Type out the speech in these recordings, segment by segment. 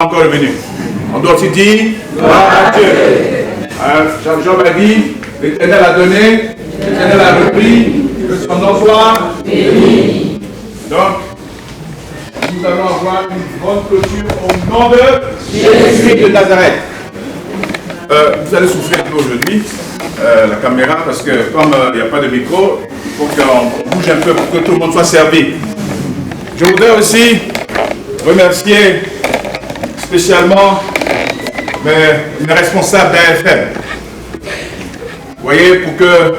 encore revenu. On doit aussi dire gloire à Dieu. Jean m'a dit, l'Éternel a donné, l'Éternel a repris, que son nom soit béni. Donc, nous allons avoir une bonne clôture au nom de Jésus de Nazareth. Vous allez souffler un peu aujourd'hui, la caméra, parce que comme il n'y a pas de micro, il faut qu'on bouge un peu pour que tout le monde soit servi. Je voudrais aussi remercier spécialement mes responsables d'AFM. Vous voyez, pour que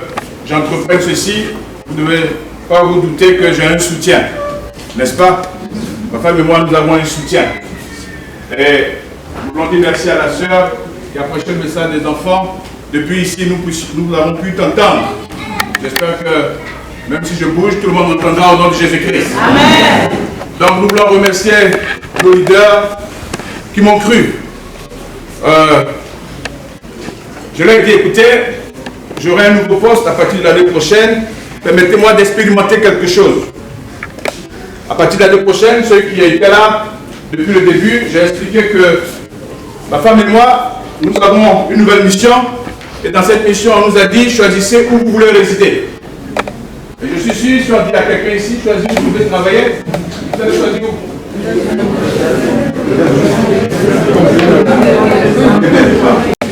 j'entreprenne ceci, vous ne devez pas vous douter que j'ai un soutien, n'est-ce pas? Ma femme et moi, nous avons un soutien. Et nous voulons dire merci à la sœur qui a prêché le message des enfants. Depuis ici, nous avons pu t'entendre. J'espère que même si je bouge, tout le monde m'entendra au nom de Jésus-Christ. Amen. Donc nous voulons remercier nos leaders qui m'ont cru. Je leur ai dit, écoutez, j'aurai un nouveau poste à partir de l'année prochaine. Permettez-moi d'expérimenter quelque chose. À partir de l'année prochaine, ceux qui étaient là depuis le début, j'ai expliqué que ma femme et moi, nous avons une nouvelle mission. Et dans cette mission, on nous a dit, choisissez où vous voulez résider. Et je suis sûr, si on dit à quelqu'un ici, choisissez où vous voulez travailler, vous allez choisir où?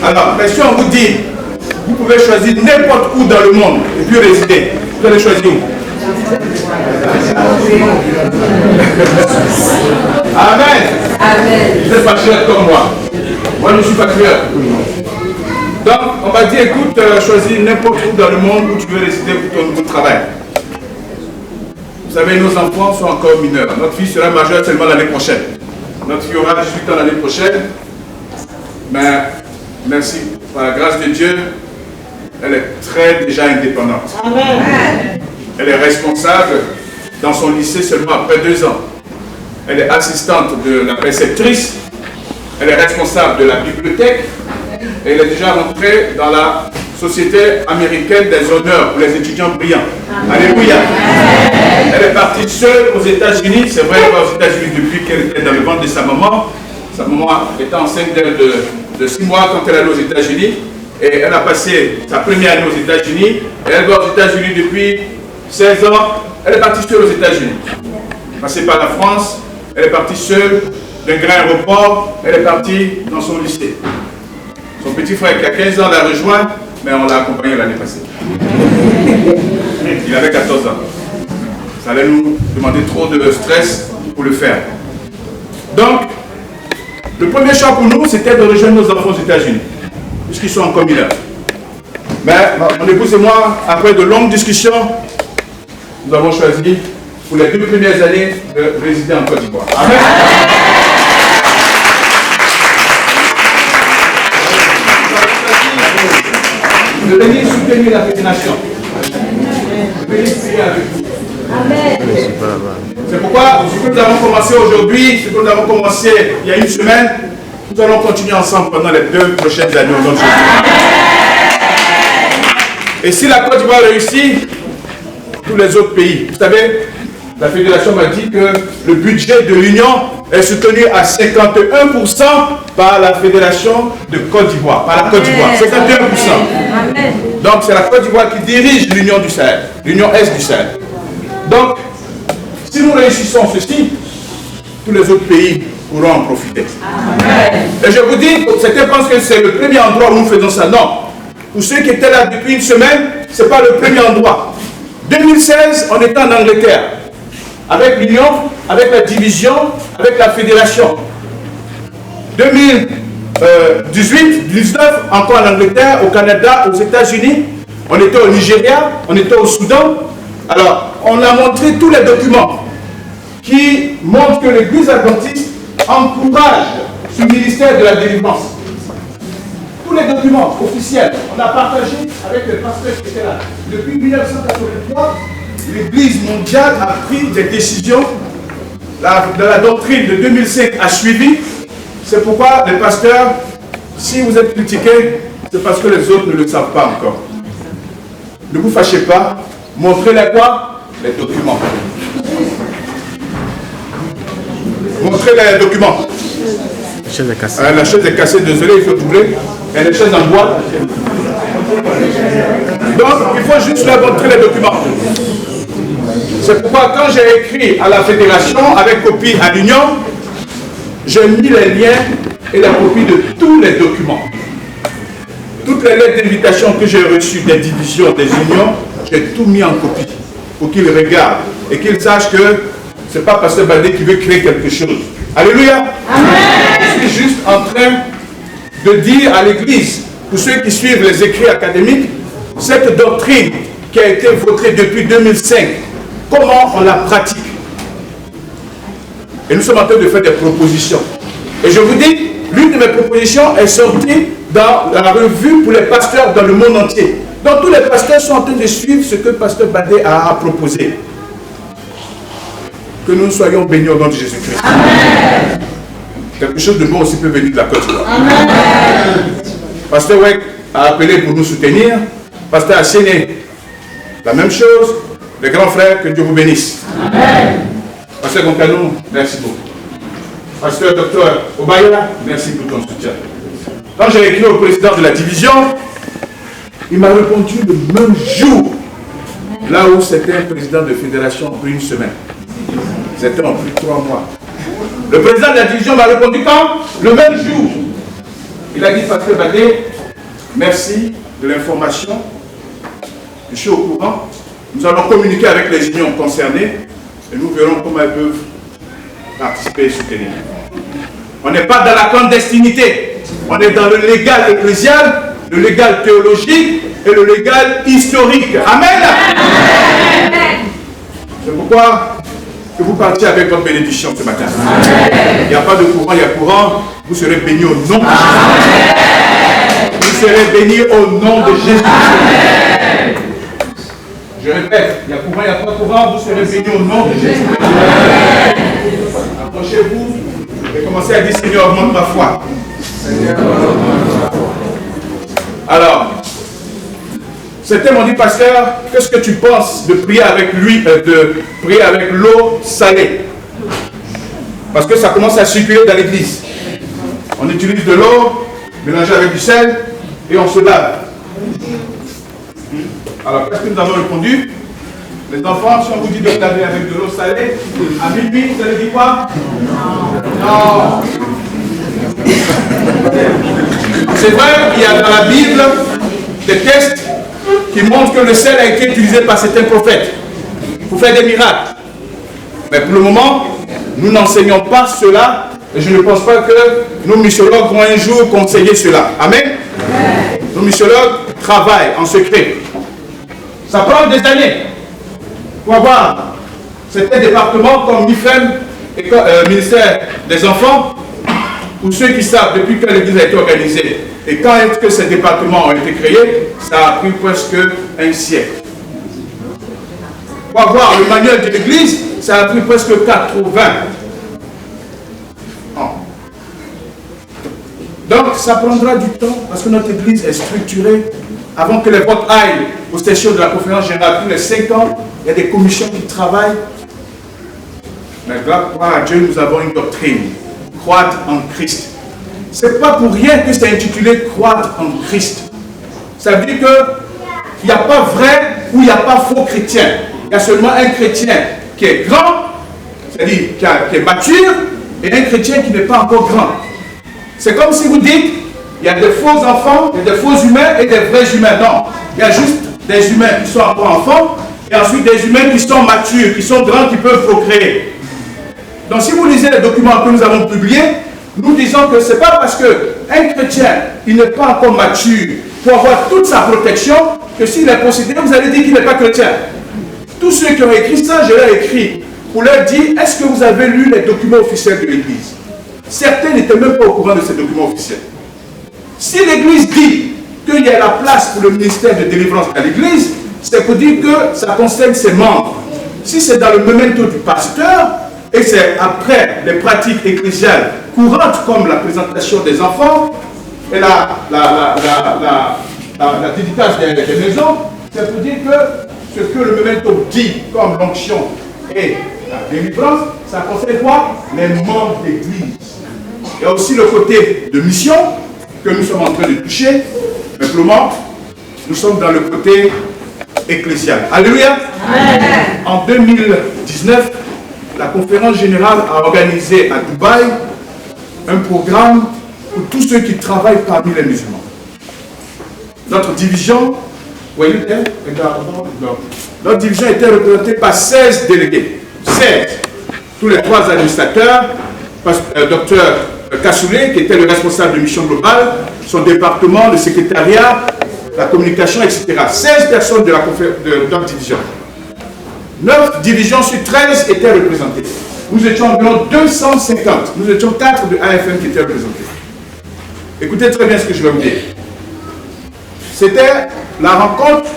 Alors, mais si on vous dit, vous pouvez choisir n'importe où dans le monde et puis résider, vous allez choisir où? Amen. Amen. Vous êtes patriote comme moi. Moi, je suis patriote. Donc, on m'a dit, écoute, choisis n'importe où dans le monde où tu veux résider pour ton nouveau travail. Vous savez, nos enfants sont encore mineurs. Notre fille sera majeure seulement l'année prochaine. Notre fille aura 18 ans l'année prochaine. Mais, merci, par la grâce de Dieu, elle est déjà indépendante. Amen. Elle est responsable dans son lycée seulement après 2 ans. Elle est assistante de la préceptrice. Elle est responsable de la bibliothèque. Et elle est déjà rentrée dans la Société américaine des honneurs pour les étudiants brillants. Alléluia. Elle est partie seule aux États-Unis. C'est vrai qu'elle est aux États-Unis depuis qu'elle était dans le ventre de sa maman. Sa maman était enceinte d'elle de 6 mois quand elle est allée aux États-Unis. Et elle a passé sa première année aux États-Unis. Et elle va aux États-Unis depuis 16 ans. Elle est partie seule aux États-Unis. Passée par la France, elle est partie seule d'un grand aéroport. Elle est partie dans son lycée. Son petit frère qui a 15 ans l'a rejoint, mais on l'a accompagné l'année passée. Il avait 14 ans. Ça allait nous demander trop de stress pour le faire. Donc, le premier choix pour nous, c'était de rejoindre nos enfants aux États-Unis, puisqu'ils sont encore mineurs. Mais mon épouse et moi, après de longues discussions, nous avons choisi pour les 2 premières années de résider en Côte d'Ivoire. Amen. De venir soutenir la fédération. De venir prier avec vous. Amen. C'est pourquoi ce que nous avons commencé aujourd'hui, ce que nous avons commencé il y a 1 semaine, nous allons continuer ensemble pendant les 2 prochaines années. Et si la Côte d'Ivoire réussit, tous les autres pays. Vous savez, la fédération m'a dit que le budget de l'Union est soutenu à 51% par la fédération de Côte d'Ivoire, par la Côte d'Ivoire, 51%. Amen. Donc c'est la Côte d'Ivoire qui dirige l'Union du Sahel, l'Union Est du Sahel. Donc, si nous réussissons ceci, tous les autres pays pourront en profiter. Amen. Et je vous dis, certains pensent que c'est le premier endroit où nous faisons ça. Non. Pour ceux qui étaient là depuis 1 semaine, ce n'est pas le premier endroit. 2016, on était en Angleterre, avec l'Union, avec la division, avec la fédération. 2018, 19, encore en Angleterre, au Canada, aux États-Unis. On était au Nigeria, on était au Soudan. Alors, on a montré tous les documents qui montrent que l'Église adventiste encourage ce ministère de la délivrance. Tous les documents officiels, on a partagé avec les pasteurs qui étaient là. Depuis 1983, l'Église mondiale a pris des décisions. La doctrine de 2005 a suivi. C'est pourquoi les pasteurs, si vous êtes critiqués, c'est parce que les autres ne le savent pas encore. Ne vous fâchez pas. Montrez-les quoi? Les documents. Montrez-les documents. chaise est cassée. La chaise est cassée, désolé, il faut doubler. Il y a des chaises en bois. Donc, il faut juste leur montrer les documents. C'est pourquoi quand j'ai écrit à la fédération avec copie à l'union, j'ai mis les liens et la copie de tous les documents. Toutes les lettres d'invitation que j'ai reçues des divisions, des unions, j'ai tout mis en copie pour qu'ils regardent et qu'ils sachent que ce n'est pas Pasteur Baldé qui veut créer quelque chose. Alléluia. Amen. Je suis juste en train de dire à l'Église, pour ceux qui suivent les écrits académiques, cette doctrine qui a été votée depuis 2005, comment on la pratique. Et nous sommes en train de faire des propositions. Et je vous dis, l'une de mes propositions est sortie dans la revue pour les pasteurs dans le monde entier. Donc tous les pasteurs sont en train de suivre ce que Pasteur Baldé a proposé. Que nous soyons bénis au nom de Jésus-Christ. Amen. Quelque chose de bon aussi peut venir de la Côte d'Ivoire. Pasteur Weck a appelé pour nous soutenir. Pasteur Asséné, la même chose. Les grands frères, que Dieu vous bénisse. Amen. Pasteur Goncalou, merci beaucoup. Pasteur Docteur Obaya, merci pour ton soutien. Quand j'ai écrit au président de la division, il m'a répondu le même jour, là où c'était un président de fédération pour une semaine. C'était en plus de 3 mois. Le président de la division m'a répondu quand? Le même jour. Il a dit, Pasteur Baldé, merci de l'information. Je suis au courant. Nous allons communiquer avec les unions concernées et nous verrons comment elles peuvent participer et soutenir. On n'est pas dans la clandestinité. On est dans le légal ecclésial, le légal théologique et le légal historique. Amen. C'est pourquoi que vous partiez avec votre bénédiction ce matin. Il n'y a pas de courant, il y a courant. Vous serez bénis au nom de Jésus. Vous serez bénis au nom de Jésus. Je répète, il y a courant, il n'y a pas courant. Vous serez bénis au nom de Jésus. Approchez-vous et commencez à dire, Seigneur, augmente ma foi. Alors, certains m'ont dit, pasteur, qu'est-ce que tu penses de prier avec lui, de prier avec l'eau salée? Parce que ça commence à circuler dans l'église. On utilise de l'eau mélangée avec du sel et on se lave. Alors, qu'est-ce que nous avons répondu? Les enfants, si on vous dit de laver avec de l'eau salée, à minuit, vous allez dire quoi? Non. C'est vrai qu'il y a dans la Bible des textes qui montrent que le sel a été utilisé par certains prophètes pour faire des miracles. Mais pour le moment, nous n'enseignons pas cela et je ne pense pas que nos missiologues vont un jour conseiller cela. Amen. Nos missiologues travaillent en secret. Ça prend des années pour avoir certains départements comme MIFEM et ministère des Enfants, pour ceux qui savent depuis que l'église a été organisée et quand est-ce que ces départements ont été créés, ça a pris presque un siècle. Pour avoir le manuel de l'église, ça a pris presque 80 ans. Donc ça prendra du temps parce que notre église est structurée. Avant que les votes aillent aux sessions de la conférence générale tous les 5 ans, il y a des commissions qui travaillent. Mais grâce à Dieu, nous avons une doctrine. Croître en Christ. Ce n'est pas pour rien que c'est intitulé croître en Christ. Ça veut dire qu'il n'y a pas vrai ou il n'y a pas faux chrétien. Il y a seulement un chrétien qui est grand, c'est-à-dire qui est mature, et un chrétien qui n'est pas encore grand. C'est comme si vous dites, il y a des faux enfants, il y a des faux humains et des vrais humains. Non, il y a juste des humains qui sont encore enfants, et ensuite des humains qui sont matures, qui sont grands, qui peuvent procréer. Donc si vous lisez les documents que nous avons publiés, nous disons que ce n'est pas parce qu'un chrétien, il n'est pas encore mature pour avoir toute sa protection, que s'il est considéré, vous allez dire qu'il n'est pas chrétien. Tous ceux qui ont écrit ça, je l'ai écrit pour leur dire, est-ce que vous avez lu les documents officiels de l'Église? Certains n'étaient même pas au courant de ces documents officiels. Si l'Église dit qu'il y a la place pour le ministère de délivrance à l'Église, c'est pour dire que ça concerne ses membres. Si c'est dans le memento du pasteur, et c'est après les pratiques ecclésiales courantes comme la présentation des enfants et la dédicace des maisons, c'est pour dire que ce que le memento dit comme l'onction et la délivrance, ça concerne quoi? Les membres d'église. Il y a aussi le côté de mission que nous sommes en train de toucher. Simplement, nous sommes dans le côté ecclésial. Alléluia. Amen. En 2019, la conférence générale a organisé à Dubaï un programme pour tous ceux qui travaillent parmi les musulmans. Notre division, notre division était représentée par 16 délégués. 16. Tous les 3 administrateurs, docteur Kassoulé, qui était le responsable de mission globale, son département, le secrétariat, la communication, etc. 16 personnes de notre division. 9 divisions sur 13 étaient représentées. Nous étions environ 250. Nous étions 4 de AFM qui étaient représentés. Écoutez très bien ce que je vais vous dire. C'était la rencontre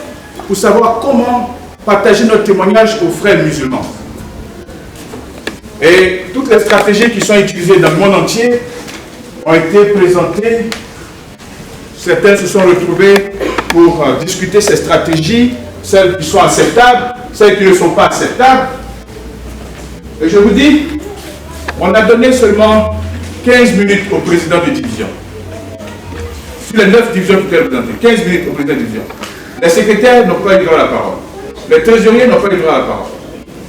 pour savoir comment partager notre témoignage aux frères musulmans. Et toutes les stratégies qui sont utilisées dans le monde entier ont été présentées. Certains se sont retrouvés pour discuter ces stratégies, celles qui sont acceptables, celles qui ne sont pas acceptables. Et je vous dis, on a donné seulement 15 minutes au président de division. Sur les 9 divisions qui étaient représentées, 15 minutes au président de division. Les secrétaires n'ont pas eu droit à la parole. Les trésoriers n'ont pas eu droit à la parole.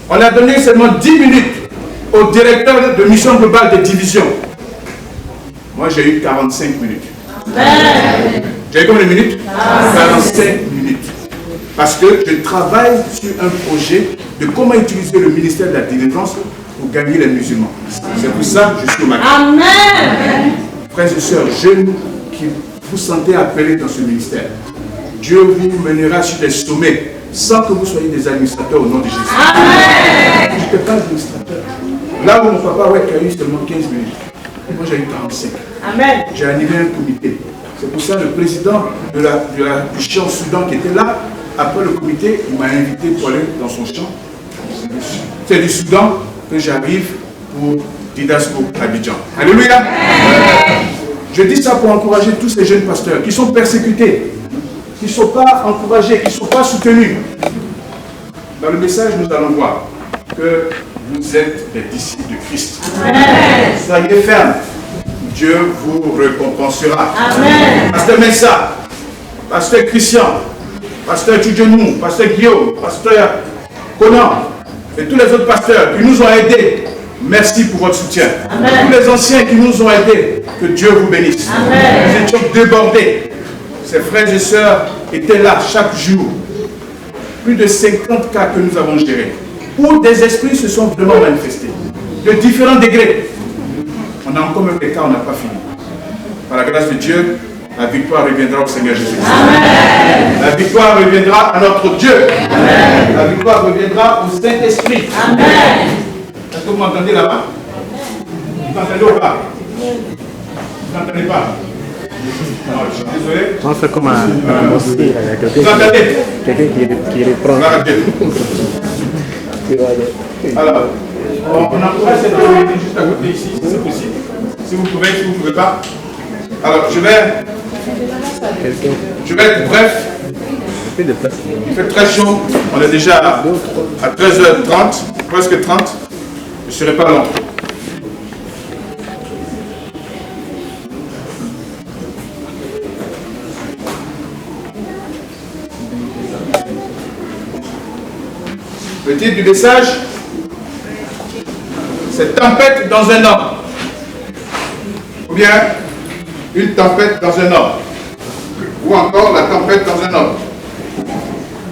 On a donné seulement 10 minutes au directeur de mission globale de division. Moi, j'ai eu 45 minutes. J'ai eu combien de minutes? 45 minutes. Parce que je travaille sur un projet de comment utiliser le ministère de la délivrance pour gagner les musulmans. C'est pour ça que je suis au Maroc. Amen. Frères et sœurs jeunes qui vous sentez appelés dans ce ministère, Dieu vous mènera sur des sommets sans que vous soyez des administrateurs au nom de Jésus. Amen. Je n'étais pas administrateur. Là où mon papa a eu seulement 15 minutes, moi j'ai eu 45. Amen. J'ai animé un comité. C'est pour ça le président du champ Soudan qui était là, après le comité, il m'a invité pour aller dans son champ. C'est du Soudan que j'arrive pour Didasco Abidjan. Alléluia. Je dis ça pour encourager tous ces jeunes pasteurs qui sont persécutés, qui ne sont pas encouragés, qui ne sont pas soutenus. Dans le message, nous allons voir que vous êtes des disciples de Christ. Amen. Soyez fermes. Dieu vous récompensera. Amen. Pasteur Messa, Pasteur Christian, Pasteur Tudjenou, Pasteur Guillaume, Pasteur Conan et tous les autres pasteurs qui nous ont aidés, merci pour votre soutien. Amen. Tous les anciens qui nous ont aidés, que Dieu vous bénisse. Amen. Nous étions débordés. Ces frères et sœurs étaient là chaque jour. Plus de 50 cas que nous avons gérés, où des esprits se sont vraiment manifestés, de différents degrés. On a encore même des cas, on n'a pas fini. Par la grâce de Dieu, la victoire reviendra au Seigneur Jésus. Amen. La victoire reviendra à notre Dieu. Amen. La victoire reviendra au Saint-Esprit. Amen. Est-ce que vous m'entendez là-bas? Vous m'entendez ou pas? Vous n'entendez pas? Non, je suis désolé. On fait comme un mosquée, il y a quelqu'un qui reprend. Alors, on encourage cette communauté juste à côté ici, si c'est possible. Si vous pouvez, si vous ne pouvez pas. Alors, je vais être bref. Il fait très chaud. On est déjà à 13h30, presque 30. Je ne serai pas long. Le titre du message, c'est tempête dans un homme. Ou bien une tempête dans un homme. Ou encore la tempête dans un homme.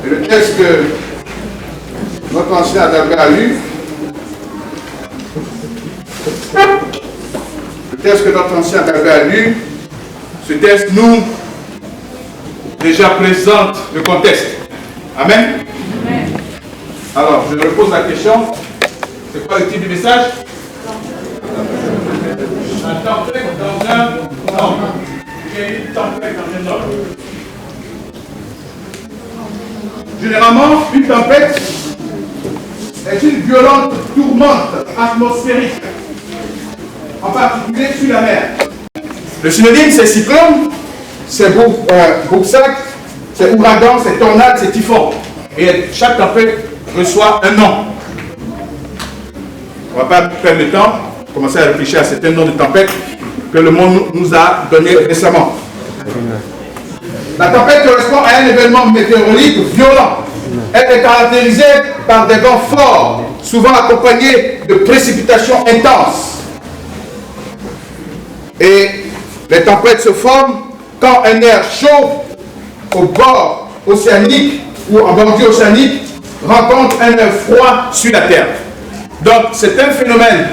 Et le texte que notre ancien Adalbert a lu, ce texte nous déjà présente le contexte. Amen. Alors, je repose la question. C'est quoi le titre du message? La tempête dans un homme. Il y a une tempête dans un homme. Généralement, une tempête est une violente tourmente atmosphérique, en particulier sur la mer. Le synonyme, c'est cyclone, c'est boursac, c'est ouragan, c'est tornade, c'est typhon. Et chaque tempête reçoit un nom. On ne va pas perdre le temps, commencer à réfléchir à certains noms de tempêtes. que le monde nous a donné récemment. La tempête correspond à un événement météorologique violent. Elle est caractérisée par des vents forts, souvent accompagnés de précipitations intenses. Et les tempêtes se forment quand un air chaud au bord océanique ou en bordure océanique rencontre un air froid sur la Terre. Donc c'est un phénomène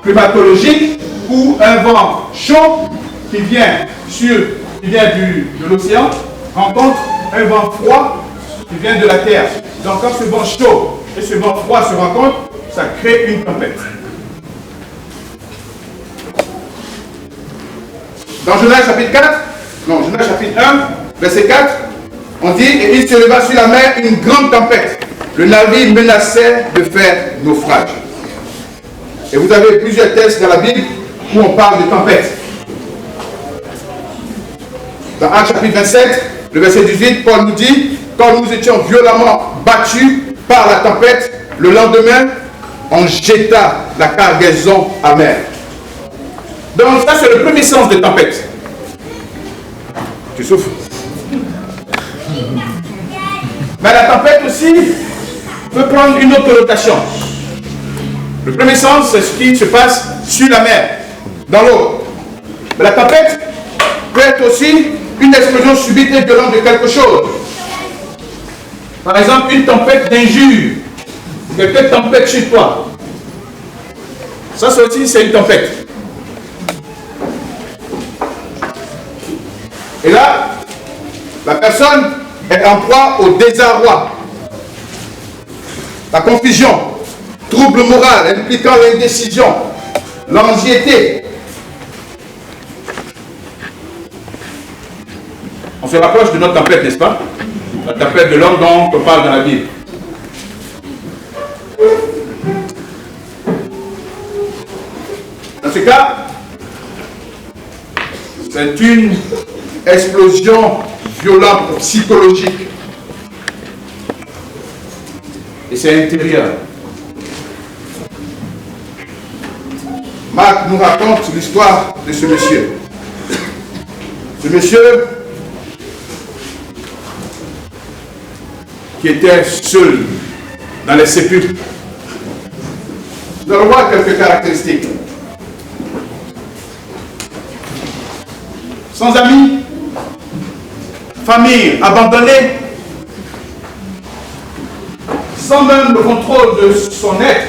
climatologique où un vent chaud qui vient de l'océan rencontre un vent froid qui vient de la Terre. Donc quand ce vent chaud et ce vent froid se rencontrent, ça crée une tempête. Dans Genèse chapitre 1, verset 4, on dit, et il se leva sur la mer une grande tempête. Le navire menaçait de faire naufrage. Et vous avez plusieurs textes dans la Bible où on parle de tempête. Dans Actes chapitre 27, le verset 18, Paul nous dit, quand nous étions violemment battus par la tempête, le lendemain, on jeta la cargaison à mer. Donc ça, c'est le premier sens des tempêtes. Tu souffres. Mais la tempête aussi peut prendre une autre connotation. Le premier sens, c'est ce qui se passe sur la mer, dans l'eau. Mais la tempête peut être aussi une explosion subite et violente de quelque chose. Par exemple, une tempête d'injures. Quelqu'un tempête chez toi. Ça aussi, c'est une tempête. Et là, la personne est en proie au désarroi, la confusion, trouble moral impliquant l'indécision, l'anxiété. On se rapproche de notre tempête, n'est-ce pas? La tempête de l'homme dont on parle dans la Bible. Dans ce cas, c'est une explosion violente psychologique. Et c'est intérieur. Marc nous raconte l'histoire de ce monsieur. Ce monsieur qui était seul dans les sépulcres. Nous allons voir quelques caractéristiques. Sans amis, famille abandonnée, sans même le contrôle de son être.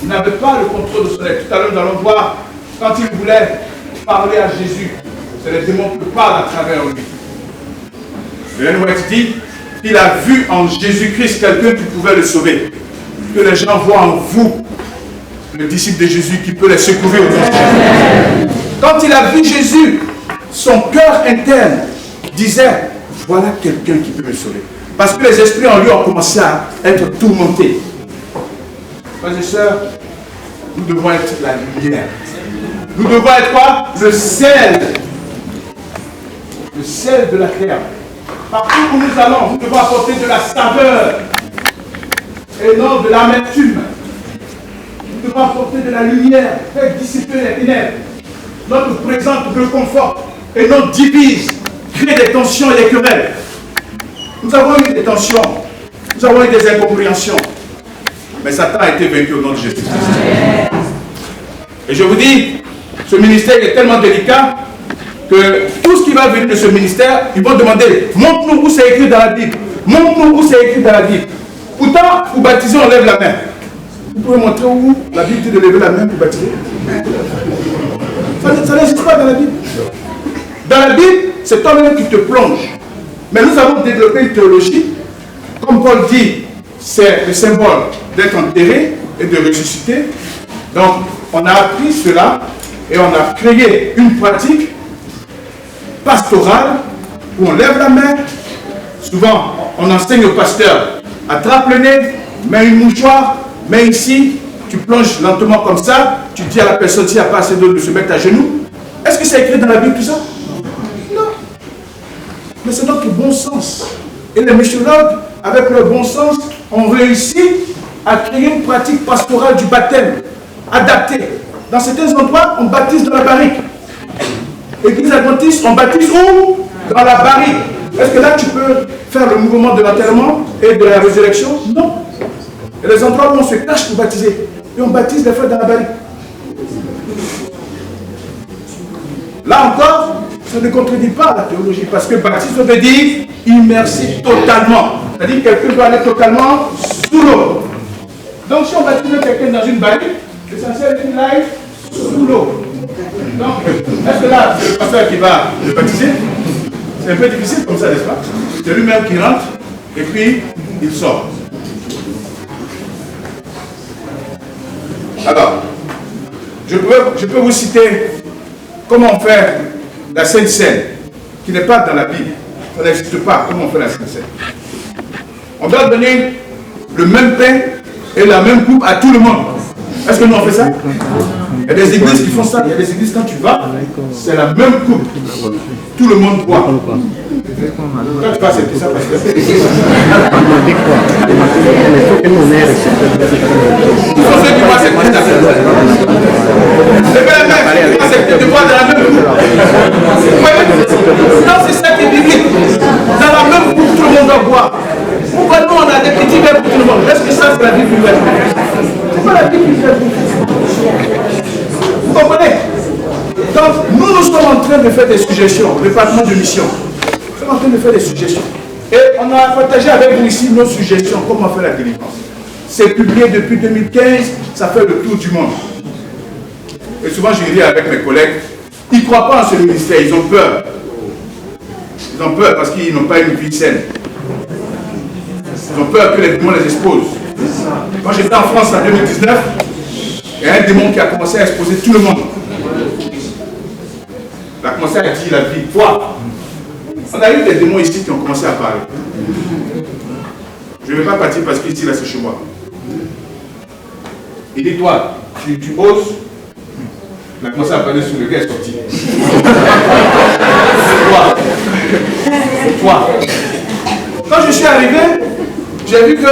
Il n'avait pas le contrôle de son être. Tout à l'heure, nous allons voir, quand il voulait parler à Jésus, c'est les démons qui parlent à travers lui. Ellen White dit qu'il a vu en Jésus-Christ quelqu'un qui pouvait le sauver. Que les gens voient en vous le disciple de Jésus qui peut les secourir. Quand il a vu Jésus, son cœur interne disait, voilà quelqu'un qui peut me sauver. Parce que les esprits en lui ont commencé à être tourmentés. Frères et sœurs, nous devons être la lumière. Nous devons être quoi? Le sel. Le sel de la terre. Partout où nous allons, nous devons apporter de la saveur et non de l'amertume. Nous devons apporter de la lumière, faire dissiper les ténèbres. Notre présence nous réconforte et non divise, crée des tensions et des querelles. Nous avons eu des tensions, nous avons eu des incompréhensions, mais Satan a été vaincu au nom de Jésus-Christ. Et je vous dis, ce ministère est tellement délicat que tout ce qui va venir de ce ministère, ils vont demander, montre-nous où c'est écrit dans la Bible. Montre-nous où c'est écrit dans la Bible. Pourtant, pour baptiser, on lève la main. Vous pouvez montrer où la Bible dit de lever la main pour baptiser? Ça n'existe pas dans la Bible. Dans la Bible, c'est toi-même qui te plonge. Mais nous avons développé une théologie. Comme Paul dit, c'est le symbole d'être enterré et de ressusciter. Donc, on a appris cela et on a créé une pratique pastorale où on lève la main. Souvent, on enseigne au pasteur, attrape le nez, mets une mouchoir, mets ici, tu plonges lentement comme ça, tu dis à la personne s'il n'y a pas assez d'eau de se mettre à genoux. Est-ce que c'est écrit dans la Bible tout ça? Non. Mais c'est notre bon sens. Et les missiologues, avec leur bon sens, ont réussi à créer une pratique pastorale du baptême, adaptée. Dans certains endroits, on baptise dans la barrique. Église adventiste, on baptise où? Dans la barrique. Est-ce que là tu peux faire le mouvement de l'enterrement et de la résurrection? Non. Il y a des endroits où on se cache pour baptiser. Et on baptise les frères dans la barrique. Là encore, ça ne contredit pas la théologie, parce que baptisme veut dire immerser totalement. C'est-à-dire que quelqu'un doit aller totalement sous l'eau. Donc si on baptise quelqu'un dans une barrique, l'essentiel est qu'il aille sous l'eau. Donc, est-ce que là, c'est le pasteur qui va le baptiser? C'est un peu difficile comme ça, n'est-ce pas? C'est lui-même qui rentre et puis il sort. Alors, je peux vous citer comment faire la Sainte Seine, qui n'est pas dans la Bible. Ça n'existe pas. Comment on fait la Sainte Seine? On doit donner le même pain et la même coupe à tout le monde. Est-ce que nous on fait ça? Il y a des églises qui font ça. Il y a des églises, quand tu vas, c'est la même coupe. Tout le monde boit. Quand tu vas accepter ça, parce que c'est ceux qui vont accepter ça. Les pères vont accepter de boire dans la même coupe. Non, c'est ça qui est biblique. Dans la même coupe, tout le monde doit boire. Pourquoi nous, on a des petits verres pour tout le monde? Est-ce que ça, c'est la Bible? C'est pas la Bible. Vous comprenez? Donc, nous sommes en train de faire des suggestions, le département de mission. Nous sommes en train de faire des suggestions. Et on a partagé avec vous ici nos suggestions, comment faire la délivrance. C'est publié depuis 2015, ça fait le tour du monde. Et souvent, je dis avec mes collègues, ils ne croient pas en ce ministère, ils ont peur. Ils ont peur parce qu'ils n'ont pas une vie saine. Ils ont peur que les démons les exposent. Quand j'étais en France en 2019, il y a un démon qui a commencé à exposer tout le monde. Il a commencé à dire la vie. Toi, on a eu des démons ici qui ont commencé à parler. Je ne vais pas partir parce qu'ici, là, c'est chez moi. Il dit, toi, tu oses. Il a commencé à parler sur le gars est sorti. Toi. Quand je suis arrivé, j'ai vu que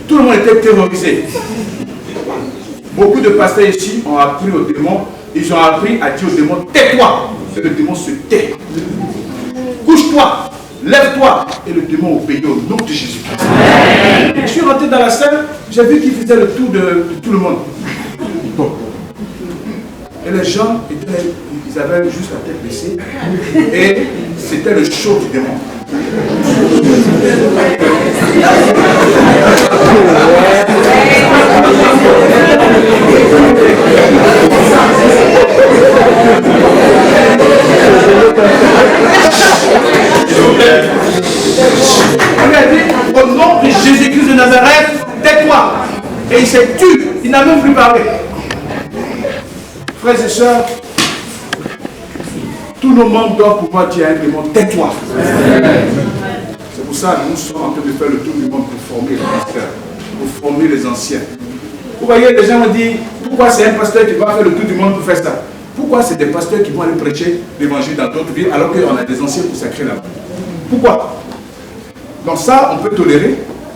tout le monde était terrorisé. Beaucoup de pasteurs ici ont appris aux démons, ils ont appris à dire aux démons, tais-toi. Et le démon se tait. Couche-toi, lève-toi. Et le démon obéit au nom de Jésus. Je suis rentré dans la salle, j'ai vu qu'il faisait le tour de tout le monde. Bon. Et les gens, ils avaient juste la tête baissée. Et c'était le show du démon. On lui a dit, au nom de Jésus-Christ de Nazareth, tais-toi. Et il s'est tué, il n'a même plus parlé. Frères et sœurs, tout le monde doit pouvoir dire à un démon, tais-toi. C'est pour ça que nous sommes en train de faire le tour du monde pour former les pasteurs, pour former les anciens. Vous voyez, les gens ont dit, pourquoi c'est un pasteur qui va faire le tour du monde pour faire ça? Pourquoi c'est des pasteurs qui vont aller prêcher l'évangile dans d'autres villes alors qu'on a des anciens consacrés là-bas? Pourquoi? Donc ça, on peut tolérer,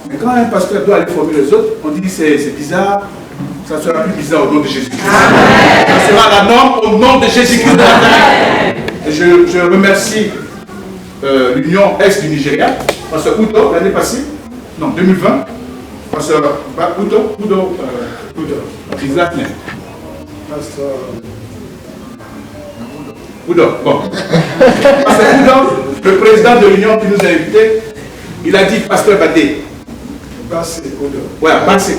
mais quand un pasteur doit aller former les autres, on dit c'est bizarre, ça sera plus bizarre au nom de Jésus-Christ. Ça sera la norme au nom de Jésus-Christ. Et je remercie l'Union Est du Nigeria, Pasteur Udo, l'année passée, non, 2020, Pasteur Udo, bon. Pasteur Udo, le président de l'Union qui nous a invités, il a dit, Pasteur Badé,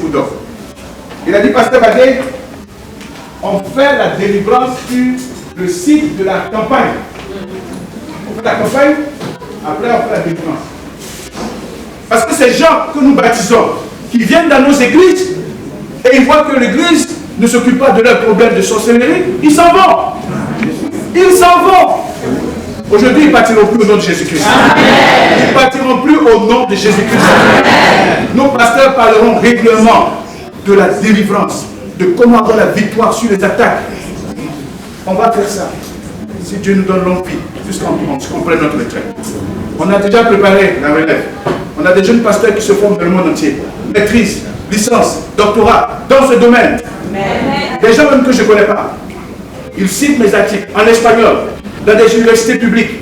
Udo. Il a dit, Pasteur Badé, on fait la délivrance sur le site de la campagne. On fait la campagne, après on fait la délivrance. Parce que ces gens que nous baptisons, qui viennent dans nos églises, et ils voient que l'église ne s'occupe pas de leurs problèmes de sorcellerie, ils s'en vont. Ils s'en vont. Aujourd'hui, ils ne partiront plus au nom de Jésus-Christ. Ils ne partiront plus au nom de Jésus-Christ. Nos pasteurs parleront régulièrement de la délivrance, de comment avoir la victoire sur les attaques. On va faire ça. Si Dieu nous donne longue vie, jusqu'à ce qu'on prenne notre retraite. On a déjà préparé la relève. On a des jeunes pasteurs qui se forment dans le monde entier. Maîtrise, licence, doctorat, dans ce domaine. Des gens même que je ne connais pas. Ils citent mes articles en espagnol. dans des universités publiques.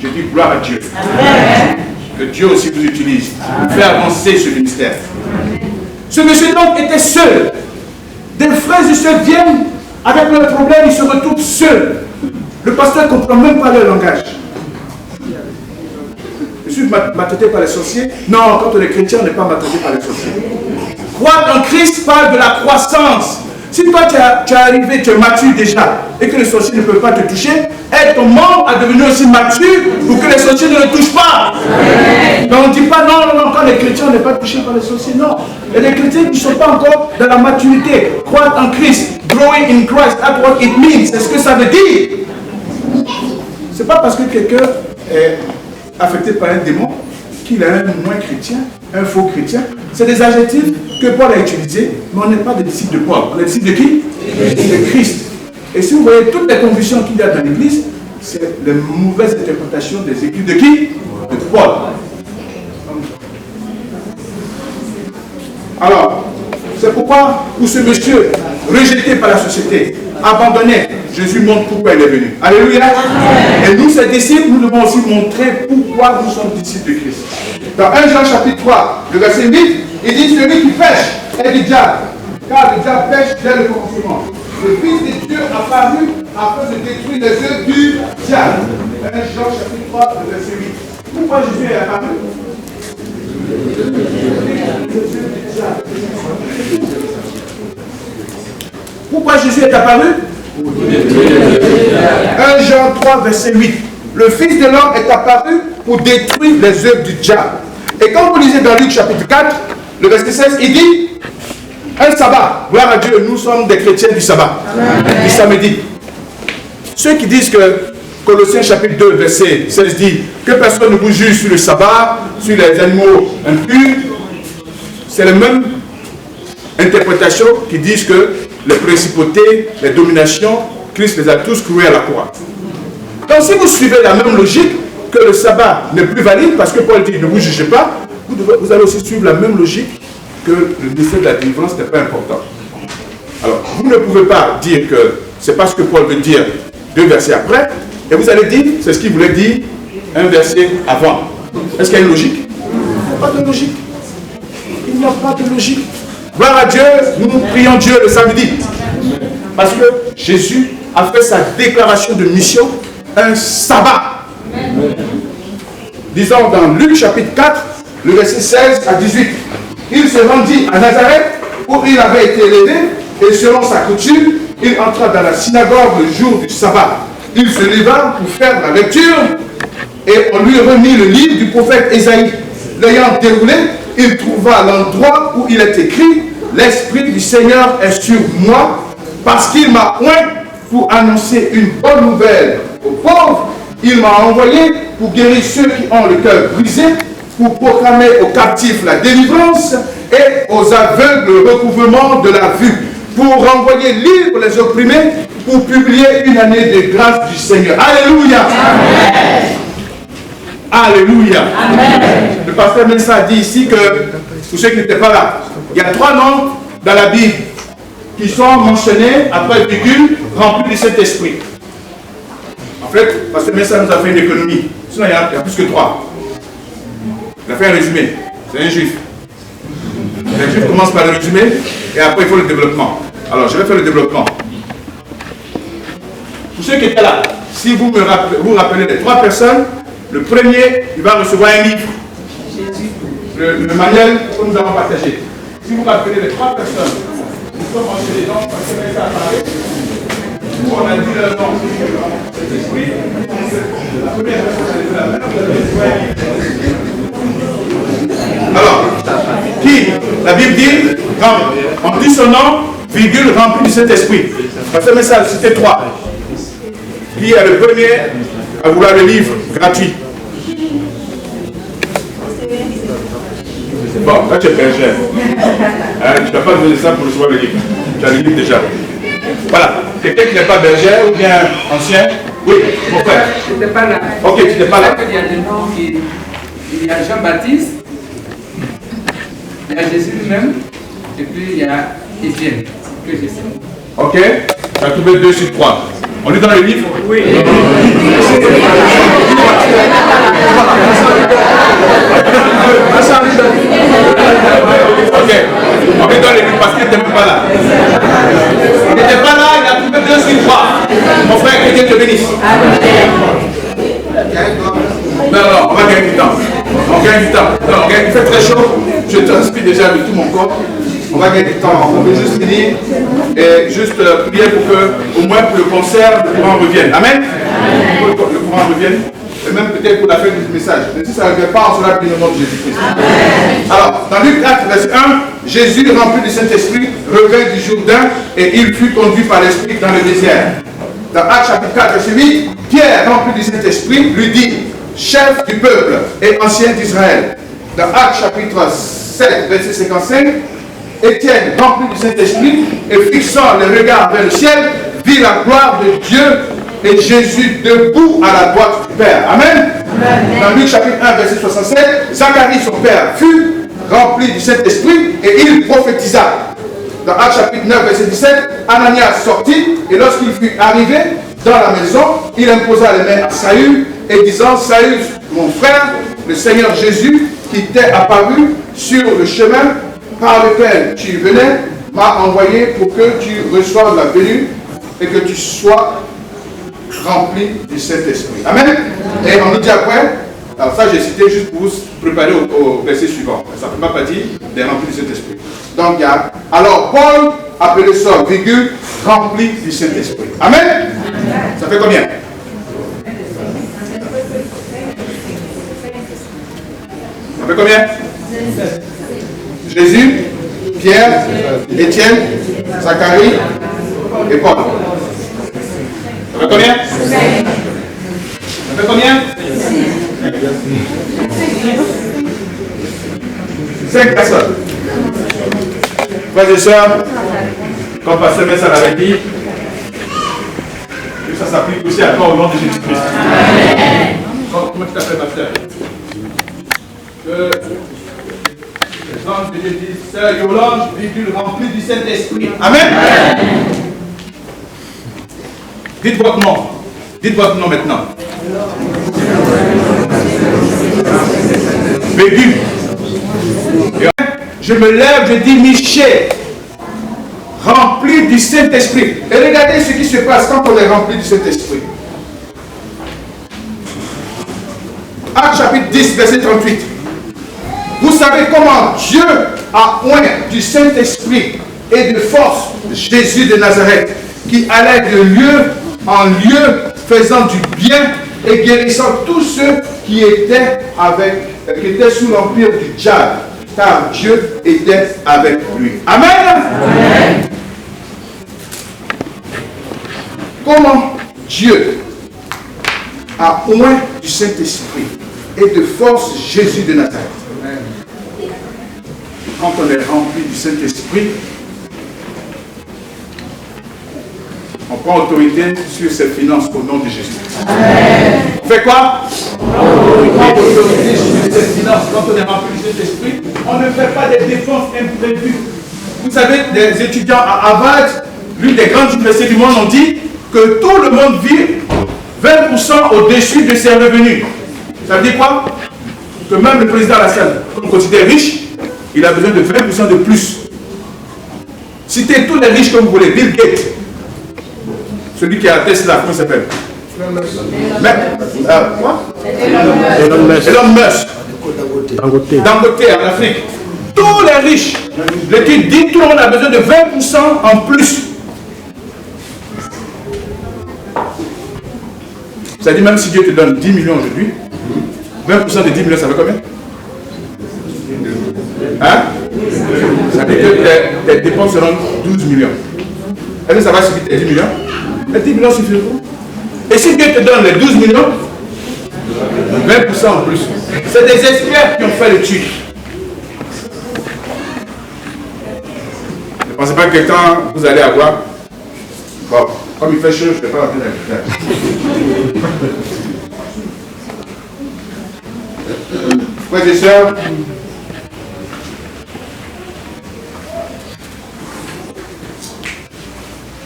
Je dis gloire à Dieu. Amen. Que Dieu aussi vous utilise pour faire avancer ce ministère. Ce monsieur donc était seul. Des frères et sœurs viennent avec leurs problèmes, ils se retrouvent seuls. Le pasteur ne comprend même pas leur langage. Je suis maltraité par les sorciers. Non, quand on est chrétien, on n'est pas maltraité par les sorciers. Croire en Christ parle de la croissance. Si toi tu es arrivé, tu es mature déjà, et que les sorciers ne peuvent pas te toucher, aide ton membre à devenir aussi mature pour que les sorciers ne le touchent pas. Donc on ne dit pas non, quand les chrétiens n'est pas touchés par les sorciers, non. Et les chrétiens qui ne sont pas encore dans la maturité, croire en Christ, growing in Christ, that's what it means, c'est ce que ça veut dire. C'est pas parce que quelqu'un est affecté par un démon qu'il est un moins chrétien, un faux chrétien. C'est des adjectifs que Paul a utilisés, mais on n'est pas des disciples de Paul. On est des disciples de qui? De Christ. Et si vous voyez toutes les confusions qu'il y a dans l'Église, c'est les mauvaises interprétations des écrits de qui? De Paul. Alors, c'est pourquoi, pour ce monsieur rejeté par la société, abandonné, Jésus montre pourquoi il est venu. Alléluia. Et nous, ses disciples, nous devons aussi montrer pourquoi nous sommes disciples de Christ. Dans 1 Jean chapitre 3, le verset 8, il dit celui qui pêche est du diable, car le diable pêche dès le commencement. Le Fils de Dieu a apparu afin de détruire les œuvres du diable. 1 Jean chapitre 3, le verset 8. Pourquoi Jésus est apparu? Pourquoi Jésus est apparu? 1 Jean 3, verset 8. Le Fils de l'homme est apparu pour détruire les œuvres du diable. Et quand vous lisez dans Luc chapitre 4, le verset 16, il dit un sabbat. Gloire à Dieu, nous sommes des chrétiens du sabbat, du samedi. Ceux qui disent que Colossiens chapitre 2, verset 16 dit que personne ne vous juge sur le sabbat, sur les animaux impurs, c'est la même interprétation qui disent que les principautés, les dominations, Christ les a tous cloués à la croix. Donc si vous suivez la même logique, que le sabbat n'est plus valide, parce que Paul dit ne vous jugez pas, vous allez aussi suivre la même logique que le mystère de la délivrance n'est pas important. Alors, vous ne pouvez pas dire que c'est pas ce que Paul veut dire 2 versets après, et vous allez dire, c'est ce qu'il voulait dire un verset avant. Est-ce qu'il y a une logique? Il n'y a pas de logique. Il n'y a pas de logique. Gloire à Dieu, nous prions Dieu le samedi. Parce que Jésus a fait sa déclaration de mission un sabbat. Disons dans Luc chapitre 4, le verset 16 à 18. Il se rendit à Nazareth où il avait été élevé et selon sa coutume, il entra dans la synagogue le jour du sabbat. Il se leva pour faire la lecture et on lui remit le livre du prophète Ésaïe. L'ayant déroulé, il trouva l'endroit où il est écrit « L'Esprit du Seigneur est sur moi parce qu'il m'a oint pour annoncer une bonne nouvelle aux pauvres. Il m'a envoyé pour guérir ceux qui ont le cœur brisé, pour proclamer aux captifs la délivrance et aux aveugles le recouvrement de la vue, pour renvoyer libres les opprimés, pour publier une année de grâce du Seigneur. » Alléluia. Amen. Alléluia. Amen. Le pasteur Messa dit ici que, pour ceux qui n'étaient pas là, il y a 3 noms dans la Bible qui sont mentionnés après virgule, remplis du Saint-Esprit. En fait, le pasteur Messa nous a fait une économie. Sinon, il y a plus que 3. Il a fait un résumé. C'est un juif. Un juif commence par le résumé et après il faut le développement. Alors, je vais faire le développement. Pour ceux qui étaient là, si vous vous rappelez les 3 personnes, le premier, il va recevoir un livre. Le manuel que nous avons partagé. Si vous rappelez les 3 personnes, nous sommes mentionnés les noms parce que ça apparaît. Où on a dit leur nom. C'est esprit. La première personne, c'est la même. Alors, qui? La Bible dit, on dit son nom, virgule, rempli du Saint-Esprit. Parce que ça, c'était 3. Qui est le premier à vouloir le livre gratuit? Bon, là tu es bergère. Tu n'as pas besoin de ça pour recevoir le livre. Tu as le livre déjà. Voilà. Quelqu'un qui n'est pas bergère ou bien ancien? Oui, mon frère. Je n'étais pas là. Ok, tu n'étais pas là. Il y a des noms qui. Il y a Jean-Baptiste, il y a Jésus lui-même, et puis il y a Étienne, que je sais. Ok, tu as trouvé 2 sur 3. On lit dans les livres? Oui. Ok. On lit dans les livres parce qu'il n'était pas là. Il n'était pas là, il a trouvé 2 sur 3. Mon frère, que Dieu te bénisse. Non, on va gagner du temps. On gagne du temps. Non, il fait très chaud. Je transpire déjà de tout mon corps. On va gagner du temps. On veut juste finir et juste prier pour que, au moins pour le concert, le courant revienne. Amen. Pour le courant revienne. Et même peut-être pour la fin du message. Mais si ça ne revient pas, on sera bien au nom de Jésus-Christ. Alors, dans Luc 4, verset 1, Jésus, rempli du Saint-Esprit, revint du Jourdain et il fut conduit par l'Esprit dans le désert. Dans Actes chapitre 4, verset 8, Pierre, rempli du Saint-Esprit, lui dit, chef du peuple et ancien d'Israël. Dans Actes chapitre 7, verset 55, Étienne, rempli du Saint-Esprit, et fixant le regard vers le ciel, vit la gloire de Dieu et Jésus debout à la droite du Père. Amen. Dans Luc chapitre 1, verset 67, Zacharie, son père, fut rempli du Saint-Esprit et il prophétisa. Dans Actes chapitre 9, verset 17, Ananias sortit et lorsqu'il fut arrivé dans la maison, il imposa les mains à Saül et disant, Saül, mon frère, le Seigneur Jésus, qui t'est apparu sur le chemin par lequel tu venais, m'a envoyé pour que tu reçoives la venue et que tu sois rempli du Saint-Esprit. Amen. Et on nous dit après, alors ça j'ai cité juste pour vous préparer au verset suivant. Ça ne peut pas dire des remplis du Saint-Esprit. Donc il y a, alors Paul, appelé Saul, virgule, rempli du Saint-Esprit. Amen. Ça fait combien? Ça fait combien? Jésus, Pierre, Étienne, Zacharie et Paul. Ça fait combien? Ça fait combien? 5 personnes. Frères et sœurs, comme Pasteur Messa l'avait dit, que ça s'applique aussi à toi au nom de Jésus-Christ. Comment tu t'appelles, Pasteur? Que Jésus dit, Sœur Yolande, virgule, remplie du Saint-Esprit. Amen. Dites votre nom. Dites votre nom maintenant. Virgule. Je me lève, je dis Michel, rempli du Saint-Esprit. Et regardez ce qui se passe quand on est rempli du Saint-Esprit. Actes chapitre 10, verset 38. Vous savez comment Dieu a oint du Saint-Esprit et de force Jésus de Nazareth, qui allait de lieu en lieu, faisant du bien et guérissant tous ceux qui étaient sous l'empire du diable, car Dieu était avec lui. Amen. Amen. Comment Dieu a oint du Saint-Esprit et de force Jésus de Nazareth. Quand on est rempli du Saint-Esprit, on prend autorité sur ses finances au nom de Jésus. Amen. On fait quoi? On prend autorité sur ses finances. Quand on est rempli du Saint-Esprit, on ne fait pas des dépenses imprévues. Vous savez, des étudiants à Harvard, l'une des grandes universités du monde, ont dit que tout le monde vit 20% au-dessus de ses revenus. Ça veut dire quoi? Que même le président de la salle, qu'on considère riche, il a besoin de 20% de plus. Citez tous les riches que vous voulez. Bill Gates, celui qui a Tesla, comment il s'appelle? Quoi? Elon Musk. Dangote en Afrique. Tous les riches. L'étude dit que tout le monde a besoin de 20% en plus. Ça dit même si Dieu te donne 10 millions aujourd'hui, 20% de 10 millions, ça fait combien? Hein? Ça veut dire que tes dépenses seront 12 millions. Est-ce que ça va suffire tes 10 millions? Les 10 millions suffiront. Et si Dieu te donne les 12 millions, 20% en plus. C'est des experts qui ont fait l'étude. Ne pensez pas que quand vous allez avoir... Bon, comme il fait chaud, je ne vais pas rentrer dans les détails. Frères et sœurs,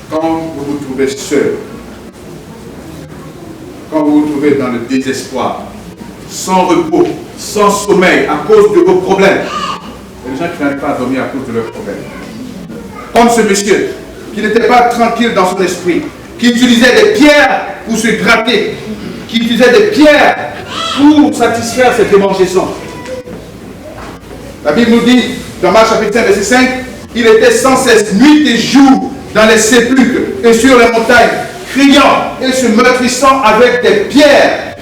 quand vous vous trouvez seul, vous vous trouvez dans le désespoir, sans repos, sans sommeil, à cause de vos problèmes. Il y a des gens qui n'arrivent pas à dormir à cause de leurs problèmes. Comme ce monsieur, qui n'était pas tranquille dans son esprit, qui utilisait des pierres pour se gratter, qui utilisait des pierres pour satisfaire ses démangeaisons. La Bible nous dit, dans Marc chapitre 5, verset 5, il était sans cesse nuit et jour dans les sépulcres et sur les montagnes, criant et se meurtrissant avec des pierres.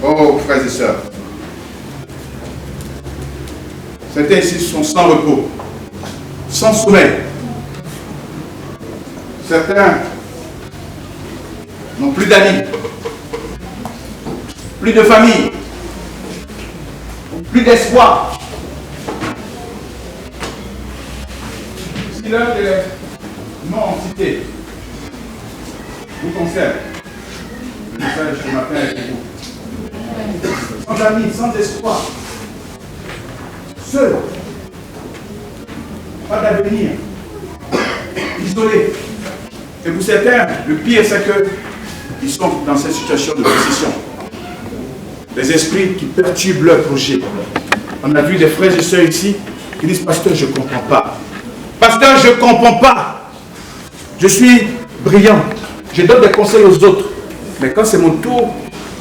Oh, frères et sœurs, certains ici sont sans repos, sans sommeil. Certains n'ont plus d'amis, plus de famille, plus d'espoir. Si l'un des noms cités vous concerne, le message ce matin est pour vous. Sans amis, sans espoir, seul, pas d'avenir, isolé. Et pour certains, le pire c'est qu'ils sont dans cette situation de possession. Des esprits qui perturbent leur projet. On a vu des frères et sœurs ici qui disent, pasteur, je ne comprends pas. Pasteur, je ne comprends pas. Je suis brillant. Je donne des conseils aux autres. Mais quand c'est mon tour,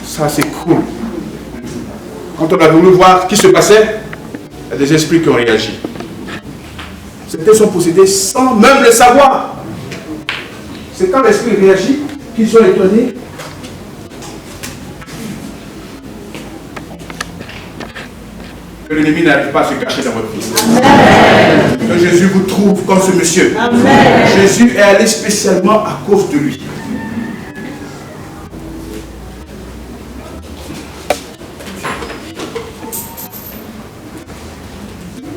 ça s'écroule. Quand on a voulu voir ce qui se passait, il y a des esprits qui ont réagi. Certains sont possédés sans même le savoir. C'est quand l'esprit réagit qu'ils sont étonnés. Que l'ennemi n'arrive pas à se cacher dans votre vie. Amen. Que Jésus vous trouve comme ce monsieur. Amen. Jésus est allé spécialement à cause de lui.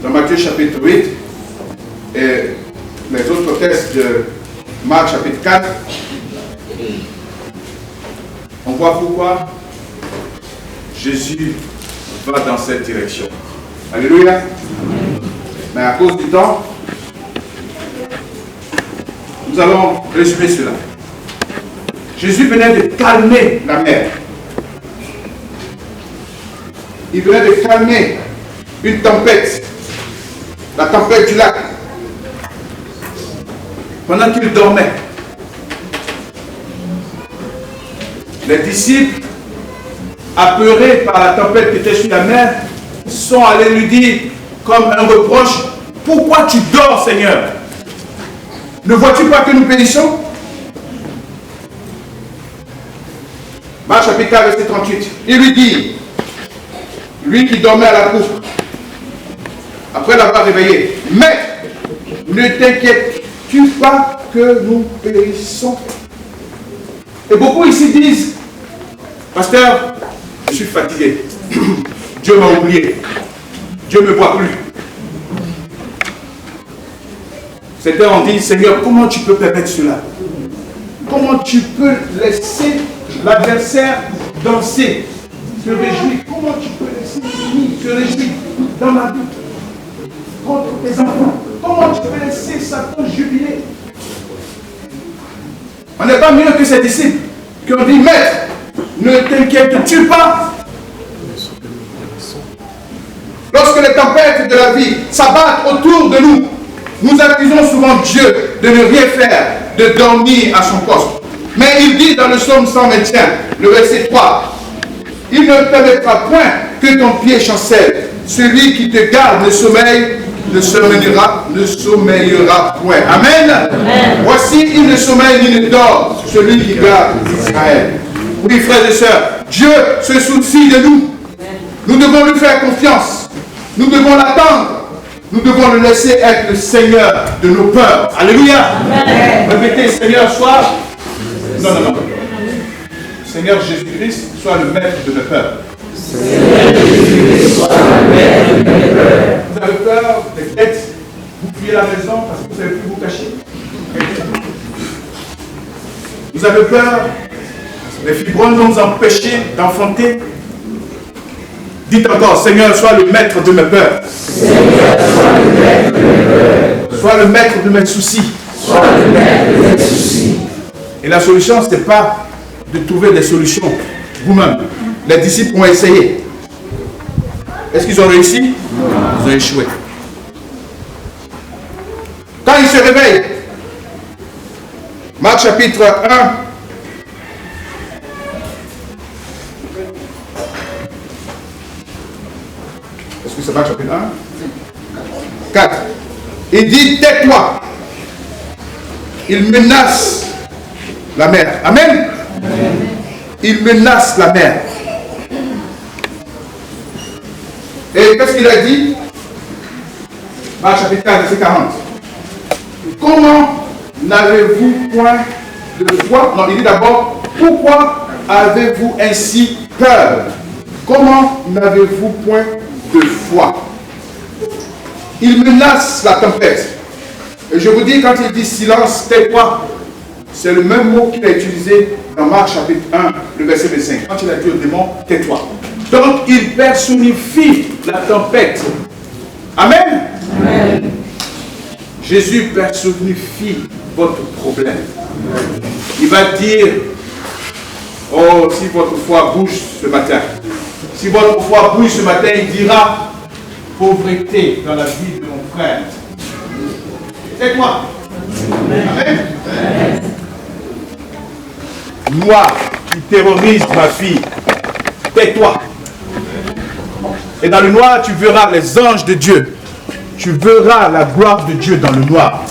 Dans Matthieu chapitre 8 et les autres textes de Marc chapitre 4, on voit pourquoi Jésus va dans cette direction. Alléluia. Mais à cause du temps, nous allons résumer cela. Jésus venait de calmer la mer. Il venait de calmer une tempête. La tempête du lac. Pendant qu'il dormait, les disciples, apeurés par la tempête qui était sur la mer, sont allés lui dire comme un reproche, pourquoi tu dors, Seigneur? Ne vois-tu pas que nous périssons? Marc chapitre 4, verset 38. Il lui dit, lui qui dormait à la poupe, après l'avoir réveillé, Maître, ne t'inquiètes-tu pas que nous périssons? Et beaucoup ici disent, pasteur, je suis fatigué. Dieu m'a oublié. Dieu ne me voit plus. Certains ont dit, Seigneur, comment tu peux permettre cela? Comment tu peux laisser l'adversaire danser, se réjouir? Comment tu peux laisser l'ennemi se réjouir dans la vie contre tes enfants? Comment tu peux laisser Satan jubiler? On n'est pas mieux que ces disciples qui ont dit, Maître, ne t'inquiètes-tu pas? Lorsque les tempêtes de la vie s'abattent autour de nous, nous accusons souvent Dieu de ne rien faire, de dormir à son poste. Mais il dit dans le psaume 121, le verset 3, il ne permettra point que ton pied chancelle. Celui qui te garde le sommeil ne sommeillera point. Amen. Amen. Voici, il ne sommeille ni ne dort, celui qui garde Israël. Oui, frères et sœurs, Dieu se soucie de nous. Nous devons lui faire confiance. Nous devons l'attendre. Nous devons le laisser être le Seigneur de nos peurs. Alléluia. Amen. Répétez, Seigneur, sois... Non. Seigneur Jésus-Christ, sois le maître de mes peurs. Seigneur Jésus-Christ, sois le maître de mes peurs. Vous avez peur des têtes, vous fuyez la maison parce que vous ne savez plus vous cacher. Vous avez peur des fibromes nous empêcher d'enfanter. Dites encore, Seigneur, sois le maître de mes peurs. Seigneur, sois le maître de mes peurs. Sois le maître de mes soucis. Sois le maître des soucis. Et la solution, ce n'est pas de trouver des solutions vous-même. Les disciples ont essayé. Est-ce qu'ils ont réussi? Non. Ils ont échoué. Quand ils se réveillent, Marc chapitre 1, est-ce que c'est Marc chapitre 1? 4. Il dit, tais-toi. Il menace la mer. Amen. Il menace la mer. Et qu'est-ce qu'il a dit? Marc chapitre 4, verset 40. Comment n'avez-vous point de foi? Non, il dit d'abord, pourquoi avez-vous ainsi peur? Comment n'avez-vous point de foi? Il menace la tempête. Et je vous dis, quand il dit silence, tais-toi, c'est le même mot qu'il a utilisé dans Marc chapitre 1, le verset 25. Quand il a dit au démon, tais-toi. Donc, il personnifie la tempête. Amen. Amen. Jésus personnifie votre problème. Il va dire, oh, si votre foi bouge ce matin, si votre foi bouge ce matin, il dira, pauvreté dans la vie de mon frère. Tais-toi. Amen. Noir qui terrorise ma fille, tais-toi. Et dans le noir, tu verras les anges de Dieu. Tu verras la gloire de Dieu dans le noir.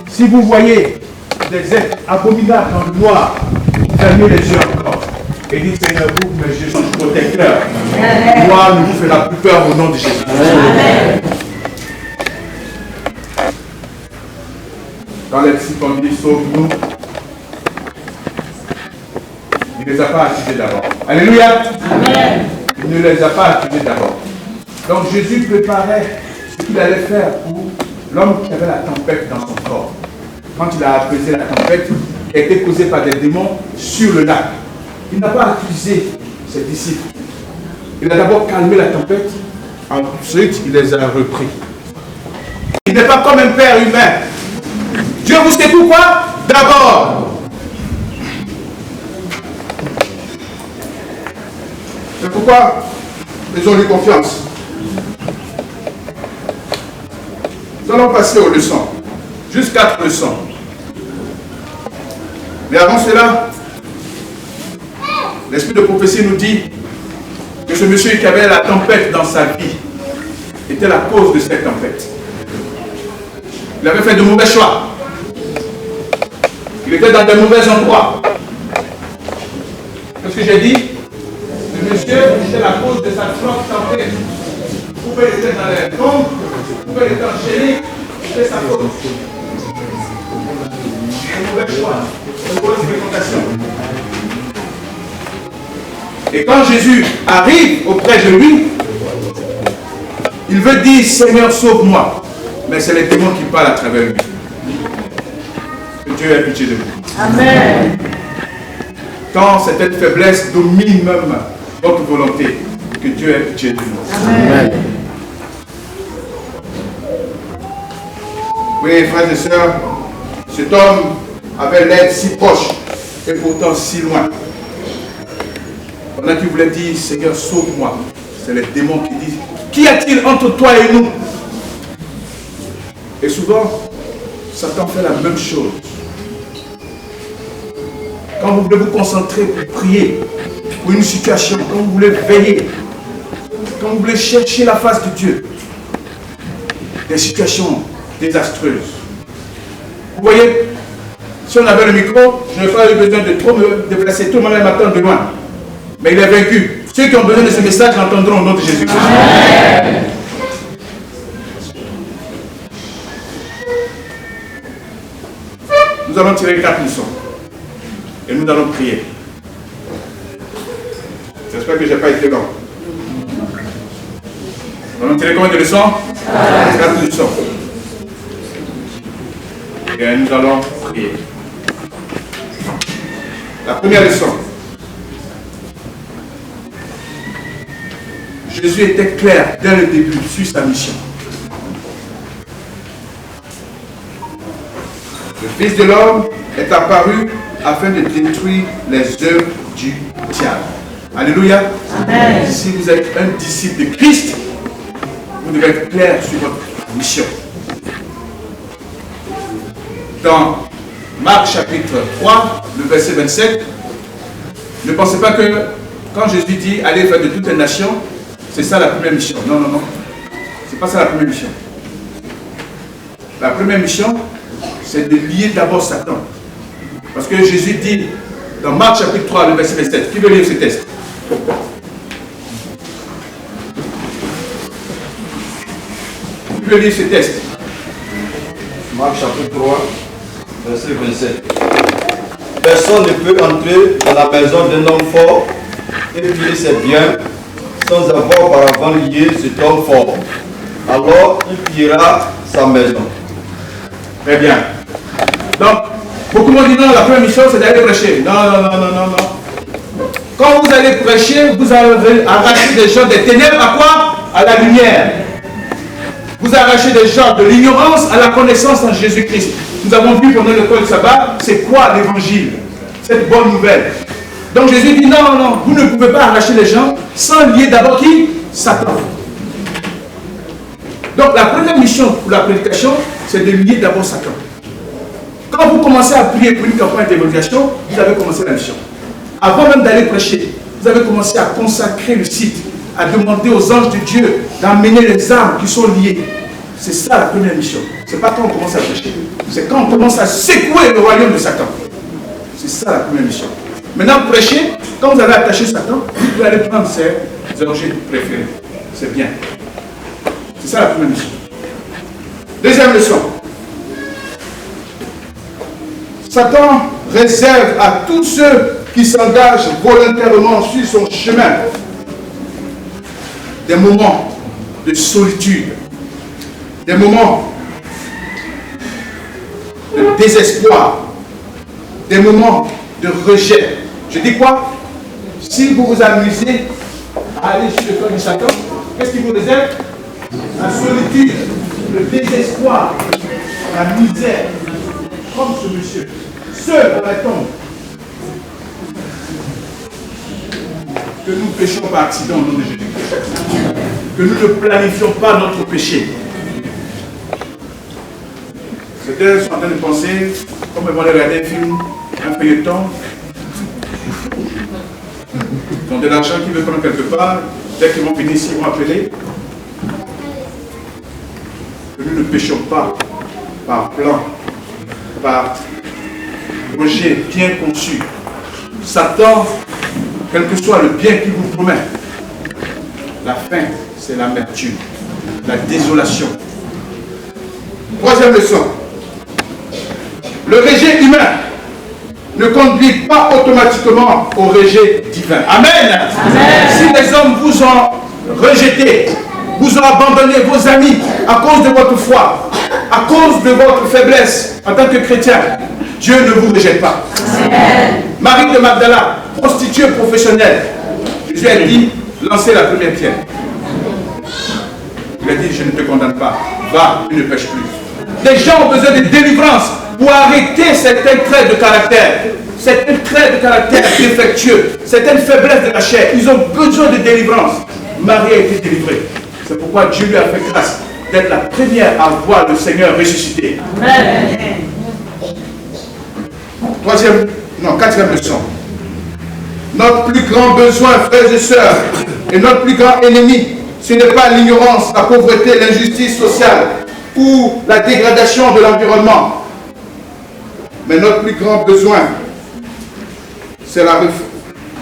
Si vous voyez des êtres abominables dans le noir, fermez les yeux encore. Et dites, Seigneur, vous, mais je suis protecteur. Moi, ne vous fera plus peur au nom de Jésus. Amen. Quand les disciples ont dit, sauve-nous, il ne les a pas accusés d'abord. Alléluia. Amen. Il ne les a pas accusés d'abord. Donc Jésus préparait ce qu'il allait faire pour l'homme qui avait la tempête dans son corps. Quand il a apaisé la tempête, qui a été causée par des démons sur le lac, il n'a pas accusé ses disciples. Il a d'abord calmé la tempête, ensuite il les a repris. Il n'est pas comme un père humain. Dieu vous sait pourquoi? D'abord. C'est pourquoi faisons-lui confiance. Nous allons passer aux leçons. Juste 4 leçons. Mais avant cela, l'esprit de prophétie nous dit que ce monsieur qui avait la tempête dans sa vie était la cause de cette tempête. Il avait fait de mauvais choix. Il était dans de mauvais endroits. Qu'est-ce que j'ai dit? Le monsieur était la cause de sa propre tempête. Il pouvait être dans les tombes, il pouvait être enchaîné, c'était sa faute. Un mauvais choix, une mauvaise fréquentation. Et quand Jésus arrive auprès de lui, il veut dire, Seigneur, sauve-moi. Mais c'est les démons qui parlent à travers lui. Que Dieu ait pitié de vous. Amen. Quand cette faiblesse domine même votre volonté, que Dieu ait pitié de nous. Amen. Oui, frères et sœurs, cet homme avait l'aide si proche et pourtant si loin. Pendant qu'il voulait dire, Seigneur, sauve-moi, c'est les démons qui disent, qu'y a-t-il entre toi et nous? Et souvent, Satan fait la même chose. Quand vous voulez vous concentrer pour prier pour une situation, quand vous voulez veiller, quand vous voulez chercher la face de Dieu, des situations désastreuses. Vous voyez, si on avait le micro, je n'aurais pas eu besoin de trop me déplacer. Tout le monde m'attend de loin. Mais il est vaincu. Ceux qui ont besoin de ce message l'entendront au nom de Jésus. Amen. Nous allons tirer 4 leçons. Et nous allons prier. J'espère que je n'ai pas été long. Nous allons tirer combien de leçons? 4 leçons. Et nous allons prier. La première leçon. Jésus était clair dès le début sur sa mission. Le Fils de l'homme est apparu afin de détruire les œuvres du diable. Alléluia. Amen. Si vous êtes un disciple de Christ, vous devez être clair sur votre mission. Dans Marc chapitre 3, le verset 27, ne pensez pas que quand Jésus dit allez faire de toutes les nations, c'est ça la première mission. Non, non, non. C'est pas ça la première mission. La première mission, c'est de lier d'abord Satan. Parce que Jésus dit dans Marc chapitre 3, le verset 27, qui veut lire ce texte? Qui veut lire ce texte? Marc chapitre 3, verset 27. Personne ne peut entrer dans la maison d'un homme fort et piller ses biens sans avoir auparavant lié cet homme fort. Alors il pillera sa maison. Très bien. Donc, beaucoup m'ont dit non, la première mission c'est d'aller prêcher. Non, non, non, non, non, non. Quand vous allez prêcher, vous allez arracher des gens des ténèbres à quoi? À la lumière. Vous arrachez des gens de l'ignorance à la connaissance en Jésus-Christ. Nous avons vu pendant le cours du sabbat, c'est quoi l'évangile? Cette bonne nouvelle. Donc Jésus dit non, non, non, vous ne pouvez pas arracher les gens sans lier d'abord qui? Satan. Donc la première mission pour la prédication, c'est de lier d'abord Satan. Quand vous commencez à prier pour une campagne d'évangélisation, vous avez commencé la mission. Avant même d'aller prêcher, vous avez commencé à consacrer le site, à demander aux anges de Dieu d'amener les âmes qui sont liées. C'est ça la première mission. Ce n'est pas quand on commence à prêcher. C'est quand on commence à secouer le royaume de Satan. C'est ça la première mission. Maintenant, prêcher, quand vous avez attaché Satan, vous pouvez aller prendre ses objets préférés. C'est bien. C'est ça la première mission. Deuxième leçon. Satan réserve à tous ceux qui s'engagent volontairement sur son chemin des moments de solitude, des moments de désespoir, des moments de rejet. Je dis quoi? Si vous vous amusez à aller sur le corps de Satan, qu'est-ce qu'il vous réserve? La solitude, le désespoir, la misère, comme ce monsieur, seul dans la tombe. Que nous péchons par accident au nom de Jésus. Que nous ne planifions pas notre péché. Certains sont en train de penser, comme ils vont aller regarder un film, un feuilleton, ils ont de l'argent qu'ils veulent prendre quelque part, dès qu'ils vont finir ici, ils vont appeler. Que nous ne péchons pas par plan, par projet bien conçu. Satan, quel que soit le bien qu'il vous promet, la fin, c'est l'amertume, la désolation. Troisième leçon. Le rejet humain ne conduit pas automatiquement au rejet divin. Amen. Amen. Si les hommes vous ont rejeté, vous ont abandonné vos amis à cause de votre foi, à cause de votre faiblesse en tant que chrétien, Dieu ne vous rejette pas. Amen. Marie de Magdala, prostituée professionnelle, Jésus a dit, lancez la première pierre. Il a dit, je ne te condamne pas, va, tu ne pêches plus. Les gens ont besoin de délivrance pour arrêter certains traits de caractère, certains traits de caractère défectueux, certaines faiblesses de la chair. Ils ont besoin de délivrance. Marie a été délivrée. C'est pourquoi Dieu lui a fait grâce d'être la première à voir le Seigneur ressuscité. Amen. Quatrième leçon. Notre plus grand besoin, frères et sœurs, et notre plus grand ennemi, ce n'est pas l'ignorance, la pauvreté, l'injustice sociale ou la dégradation de l'environnement. Mais notre plus grand besoin, c'est la réforme.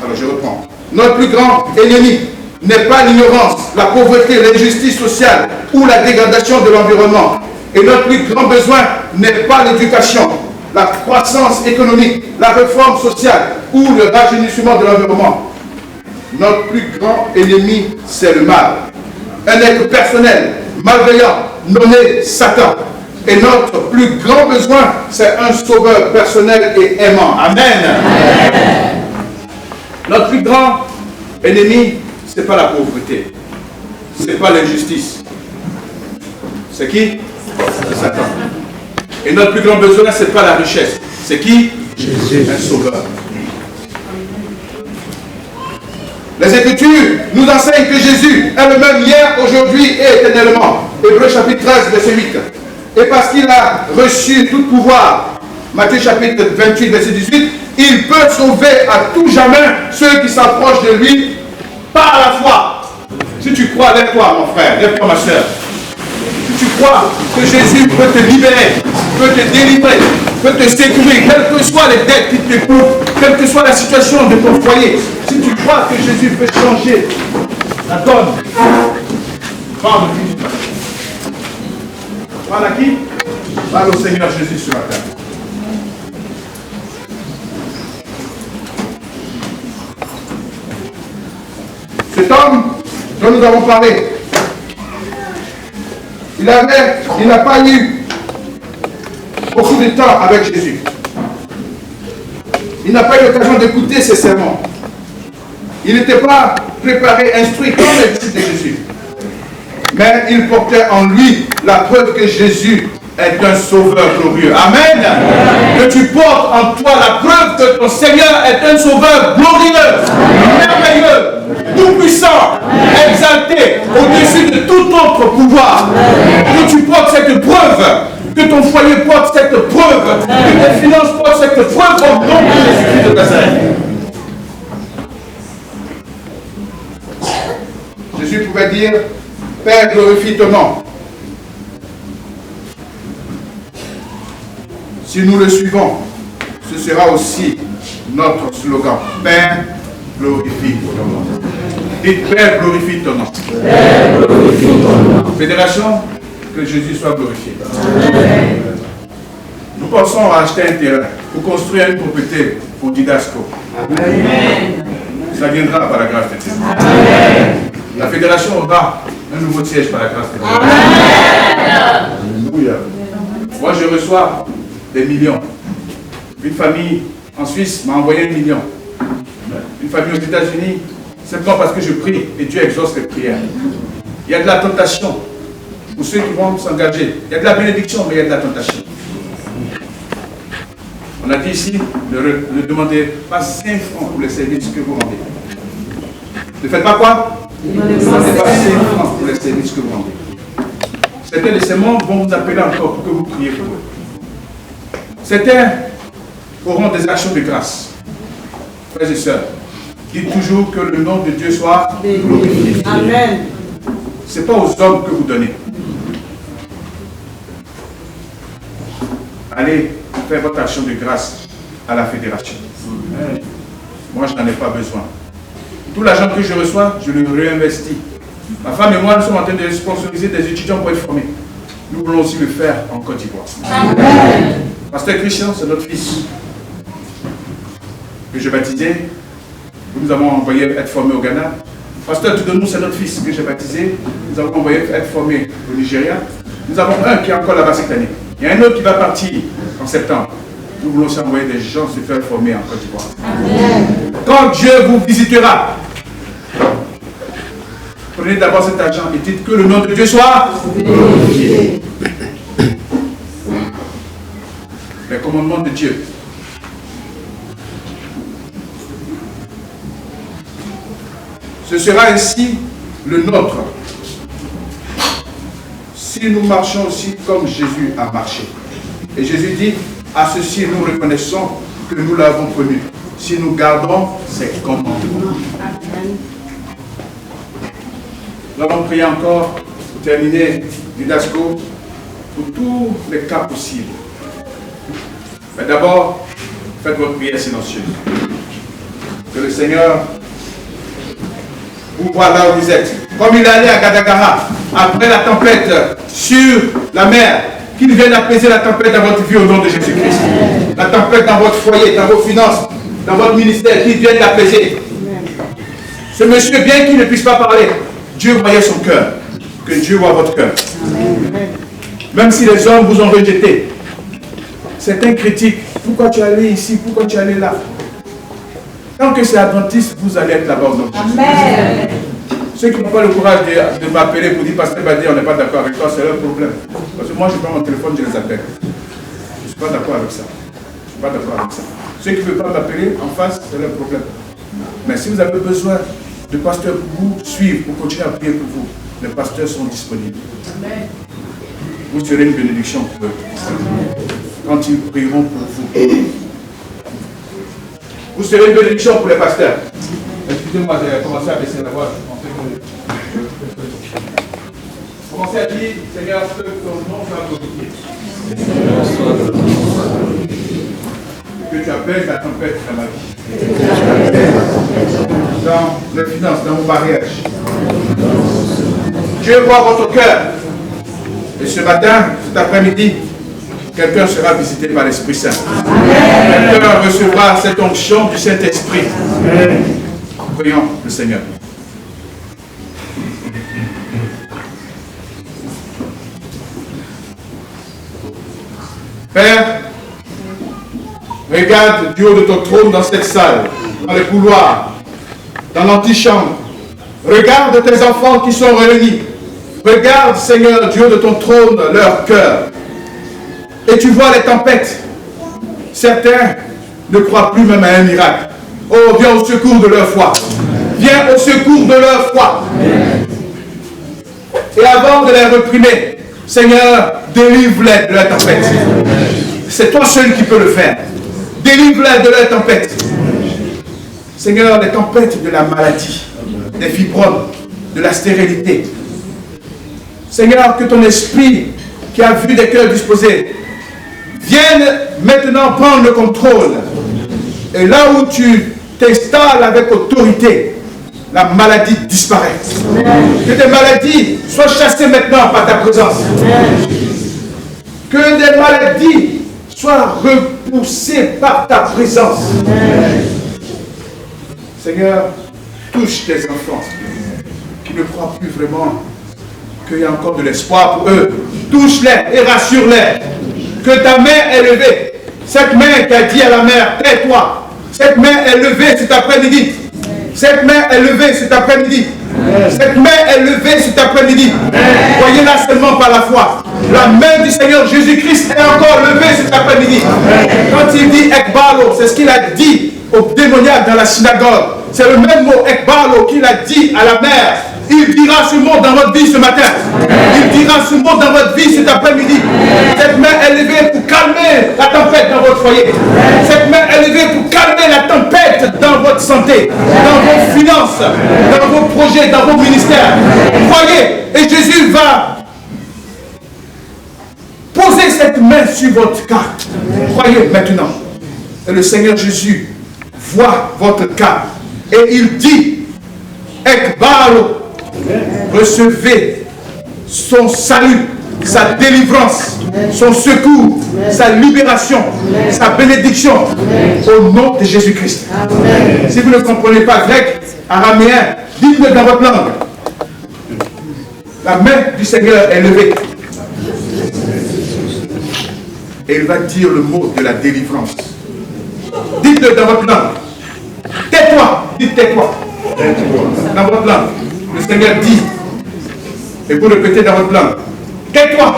Alors je reprends. Notre plus grand ennemi n'est pas l'ignorance, la pauvreté, l'injustice sociale ou la dégradation de l'environnement. Et notre plus grand besoin n'est pas l'éducation, la croissance économique, la réforme sociale ou le rajeunissement de l'environnement. Notre plus grand ennemi, c'est le mal. Un être personnel, malveillant, nommé Satan. Et notre plus grand besoin, c'est un sauveur personnel et aimant. Amen. Amen. Notre plus grand ennemi, ce n'est pas la pauvreté. Ce n'est pas l'injustice. C'est qui? C'est Satan. Et notre plus grand besoin, ce n'est pas la richesse. C'est qui? Jésus. Un sauveur. Les Écritures nous enseignent que Jésus est le même hier, aujourd'hui et éternellement. Hébreux chapitre 13, verset 8. Et parce qu'il a reçu tout pouvoir, Matthieu chapitre 28, verset 18, il peut sauver à tout jamais ceux qui s'approchent de lui par la foi. Si tu crois, lève-toi mon frère, lève-toi ma soeur. Si tu crois que Jésus peut te libérer, peut te délivrer, peut te sécuriser, quelles que soient les dettes qui te coupent, quelle que soit la situation de ton foyer, si tu crois que Jésus peut changer la donne, parle de qui? Parle à qui? Parle au Seigneur Jésus ce matin. Cet homme dont nous avons parlé, il n'a pas eu beaucoup de temps avec Jésus. Il n'a pas eu l'occasion d'écouter ses sermons. Il n'était pas préparé, instruit comme les disciples de Jésus. Mais il portait en lui la preuve que Jésus est un sauveur glorieux. Amen. Que tu portes en toi la preuve que ton Seigneur est un sauveur glorieux, merveilleux, tout-puissant, exalté, au-dessus de tout autre pouvoir. Que tu portes cette preuve, que ton foyer porte cette preuve, que tes finances portent cette preuve au nom de Jésus-Christ de Nazareth. Jésus pouvait dire, Père, glorifie ton nom. Si nous le suivons, ce sera aussi notre slogan. Père, glorifie ton nom. Dites, Père, glorifie ton nom. Père, glorifie ton nom. Fédération, que Jésus soit glorifié. Amen. Nous pensons à acheter un terrain pour construire une propriété pour Didasco. Amen. Ça viendra par la grâce de Dieu. Amen. La fédération aura un nouveau siège par la grâce de Dieu. Alléluia. Moi, je reçois des millions. Une famille en Suisse m'a envoyé 1 million. Une famille aux États-Unis, simplement parce que je prie et Dieu exauce les prières. Il y a de la tentation pour ceux qui vont s'engager. Il y a de la bénédiction, mais il y a de la tentation. On a dit ici, ne demandez pas 5 francs pour les services que vous rendez. Ne faites pas quoi? Ne demandez pas 5 francs pour les services que vous rendez. Certains de ces membres vont vous appeler encore pour que vous priez pour eux. Certains auront des actions de grâce. Frères et sœurs, dites toujours que le nom de Dieu soit glorifié. Amen. Ce n'est pas aux hommes que vous donnez. Allez faire votre action de grâce à la fédération. Moi, je n'en ai pas besoin. Tout l'argent que je reçois, je le réinvestis. Ma femme et moi, nous sommes en train de sponsoriser des étudiants pour être formés. Nous voulons aussi le faire en Côte d'Ivoire. Amen. Pasteur Christian, c'est notre fils que j'ai baptisé. Nous avons envoyé être formé au Ghana. Pasteur Toudonou, c'est notre fils que j'ai baptisé. Nous avons envoyé être formé au Nigeria. Nous avons un qui est encore là-bas cette année. Il y a un autre qui va partir en septembre. Nous voulons aussi envoyer des gens se faire former en Côte d'Ivoire. Quand Dieu vous visitera, prenez d'abord cet argent et dites que le nom de Dieu soit glorifié. Les commandements de Dieu. Ce sera ainsi le nôtre. Si nous marchons aussi comme Jésus a marché. Et Jésus dit, à ceci nous reconnaissons que nous l'avons connu, si nous gardons ses commandements. Nous allons prier encore pour terminer Didasco pour tous les cas possibles. Mais d'abord, faites votre prière silencieuse. Que le Seigneur vous voit là où vous êtes. Comme il est allé à Gadagara, après la tempête sur la mer, qu'il vienne apaiser la tempête dans votre vie au nom de Jésus-Christ. La tempête dans votre foyer, dans vos finances, dans votre ministère, qu'il vienne l'apaiser. Ce monsieur, bien qu'il ne puisse pas parler, Dieu voyait son cœur. Que Dieu voit votre cœur. Même si les hommes vous ont rejeté, certains critiquent. Pourquoi tu es allé ici? Pourquoi tu es allé là? Tant que c'est adventiste, vous allez être là-bas au nom de Jésus. Amen. Ceux qui n'ont pas le courage de m'appeler pour dire, Pasteur Badé, on n'est pas d'accord avec toi, c'est leur problème. Parce que moi, je prends mon téléphone, je les appelle. suis pas d'accord avec ça. Je suis pas d'accord avec ça. Ceux qui ne veulent pas m'appeler en face, c'est leur problème. Mais si vous avez besoin de pasteurs pour vous suivre, pour continuer à prier pour vous, les pasteurs sont disponibles. Amen. Vous serez une bénédiction pour eux. Quand ils prieront pour vous. Vous serez une bénédiction pour les pasteurs. Excusez-moi, j'ai commencé à baisser la voix. Commencez à dire, Seigneur, que ton nom soit glorifié. Que tu appelles la tempête dans ma vie. Dans les finances, dans mon mariage. Dieu voit votre cœur. Et ce matin, cet après-midi, quelqu'un sera visité par l'Esprit Saint. Quelqu'un recevra cette onction du Saint-Esprit. Prions le Seigneur. Père, regarde du haut de ton trône dans cette salle, dans les couloirs, dans l'antichambre. Regarde tes enfants qui sont réunis. Regarde, Seigneur, du haut de ton trône, leur cœur. Et tu vois les tempêtes. Certains ne croient plus même à un miracle. Oh, viens au secours de leur foi. Viens au secours de leur foi. Et avant de les réprimer, Seigneur, délivre-les de la tempête. C'est toi seul qui peux le faire. Délivre-les de la tempête. Seigneur, les tempêtes de la maladie, des fibromes, de la stérilité. Seigneur, que ton esprit qui a vu des cœurs disposés vienne maintenant prendre le contrôle. Et là où tu t'installes avec autorité, la maladie disparaît. Que tes maladies soient chassées maintenant par ta présence. Que des maladies soient repoussées par ta présence. Seigneur, touche tes enfants qui ne croient plus vraiment qu'il y a encore de l'espoir pour eux. Touche-les et rassure-les que ta main est levée. Cette main qui a dit à la mère, tais-toi. Cette main est levée cet après-midi. Cette main est levée cet après-midi. Cette main est levée cet après-midi. Voyez-la seulement par la foi. La main du Seigneur Jésus-Christ est encore levée cet après-midi. Quand il dit Ekbalo, c'est ce qu'il a dit au démoniaque dans la synagogue. C'est le même mot Ekbalo qu'il a dit à la mère. Il dira ce mot dans votre vie ce matin. Il dira ce mot dans votre vie cet après-midi. Cette main est levée pour calmer la tempête dans votre foyer. Cette main est levée pour calmer la tempête dans votre santé, dans vos finances, dans vos projets, dans vos ministères. Croyez, et Jésus va poser cette main sur votre cas. Croyez maintenant. Et le Seigneur Jésus voit votre cas. Et il dit, Ekbalo, recevez son salut, sa délivrance, son secours, sa libération, sa bénédiction au nom de Jésus-Christ. Si vous ne comprenez pas grec, araméen, dites-le dans votre langue. La main du Seigneur est levée. Et il va dire le mot de la délivrance. Dites-le dans votre langue. Tais-toi, dites tais-toi. Dans votre langue. Le Seigneur dit, et vous répétez dans votre langue, tais-toi.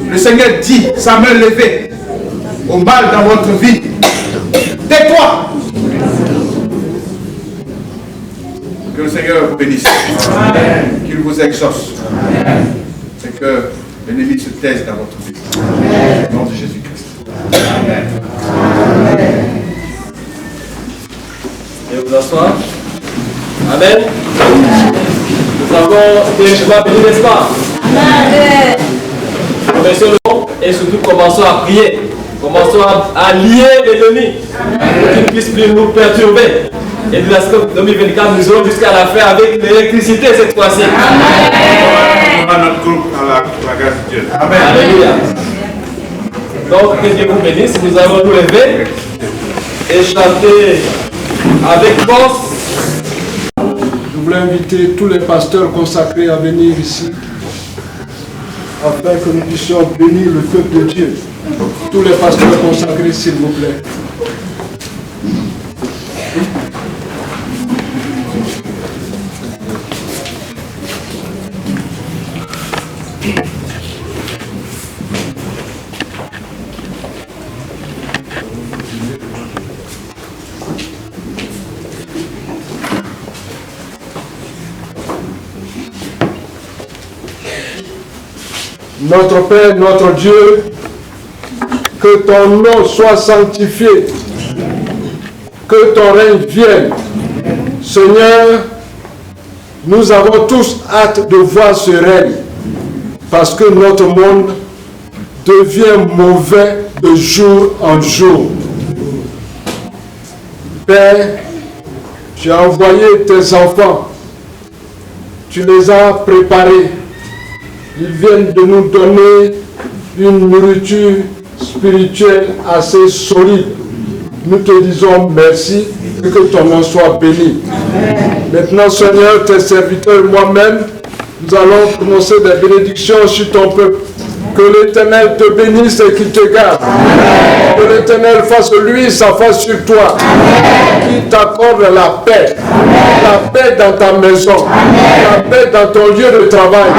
Le Seigneur dit, sa main levée au mal dans votre vie, tais-toi. Que le Seigneur vous bénisse, qu'il vous exauce, et que l'ennemi se taise dans votre vie. Au nom de Jésus-Christ. Amen. Et vous asseoir. Amen. Nous avons été richement bénis, n'est-ce pas? Amen. Remercions le nom et surtout commençons à prier. Commençons à lier l'ennemi pour qu'il ne puisse plus nous perturber. Et de la semaine 2024, nous serons jusqu'à la fin avec l'électricité cette fois-ci. Amen. On a notre groupe à la grâce de Dieu. Amen. Alléluia. Donc, que Dieu vous bénisse. Nous allons nous lever et chanter avec force. Je voulais inviter tous les pasteurs consacrés à venir ici afin que nous puissions bénir le peuple de Dieu. Tous les pasteurs consacrés, s'il vous plaît. Notre Père, notre Dieu, que ton nom soit sanctifié, que ton règne vienne. Seigneur, nous avons tous hâte de voir ce règne, parce que notre monde devient mauvais de jour en jour. Père, tu as envoyé tes enfants, tu les as préparés, ils viennent de nous donner une nourriture spirituelle assez solide. Nous te disons merci et que ton nom soit béni. Maintenant, Seigneur, tes serviteurs et moi-même, nous allons prononcer des bénédictions sur ton peuple. Que l'Éternel te bénisse et qu'il te garde. Que l'Éternel fasse lui sa face sur toi. Qu'il t'accorde la paix. La paix dans ta maison. La paix dans ton lieu de travail.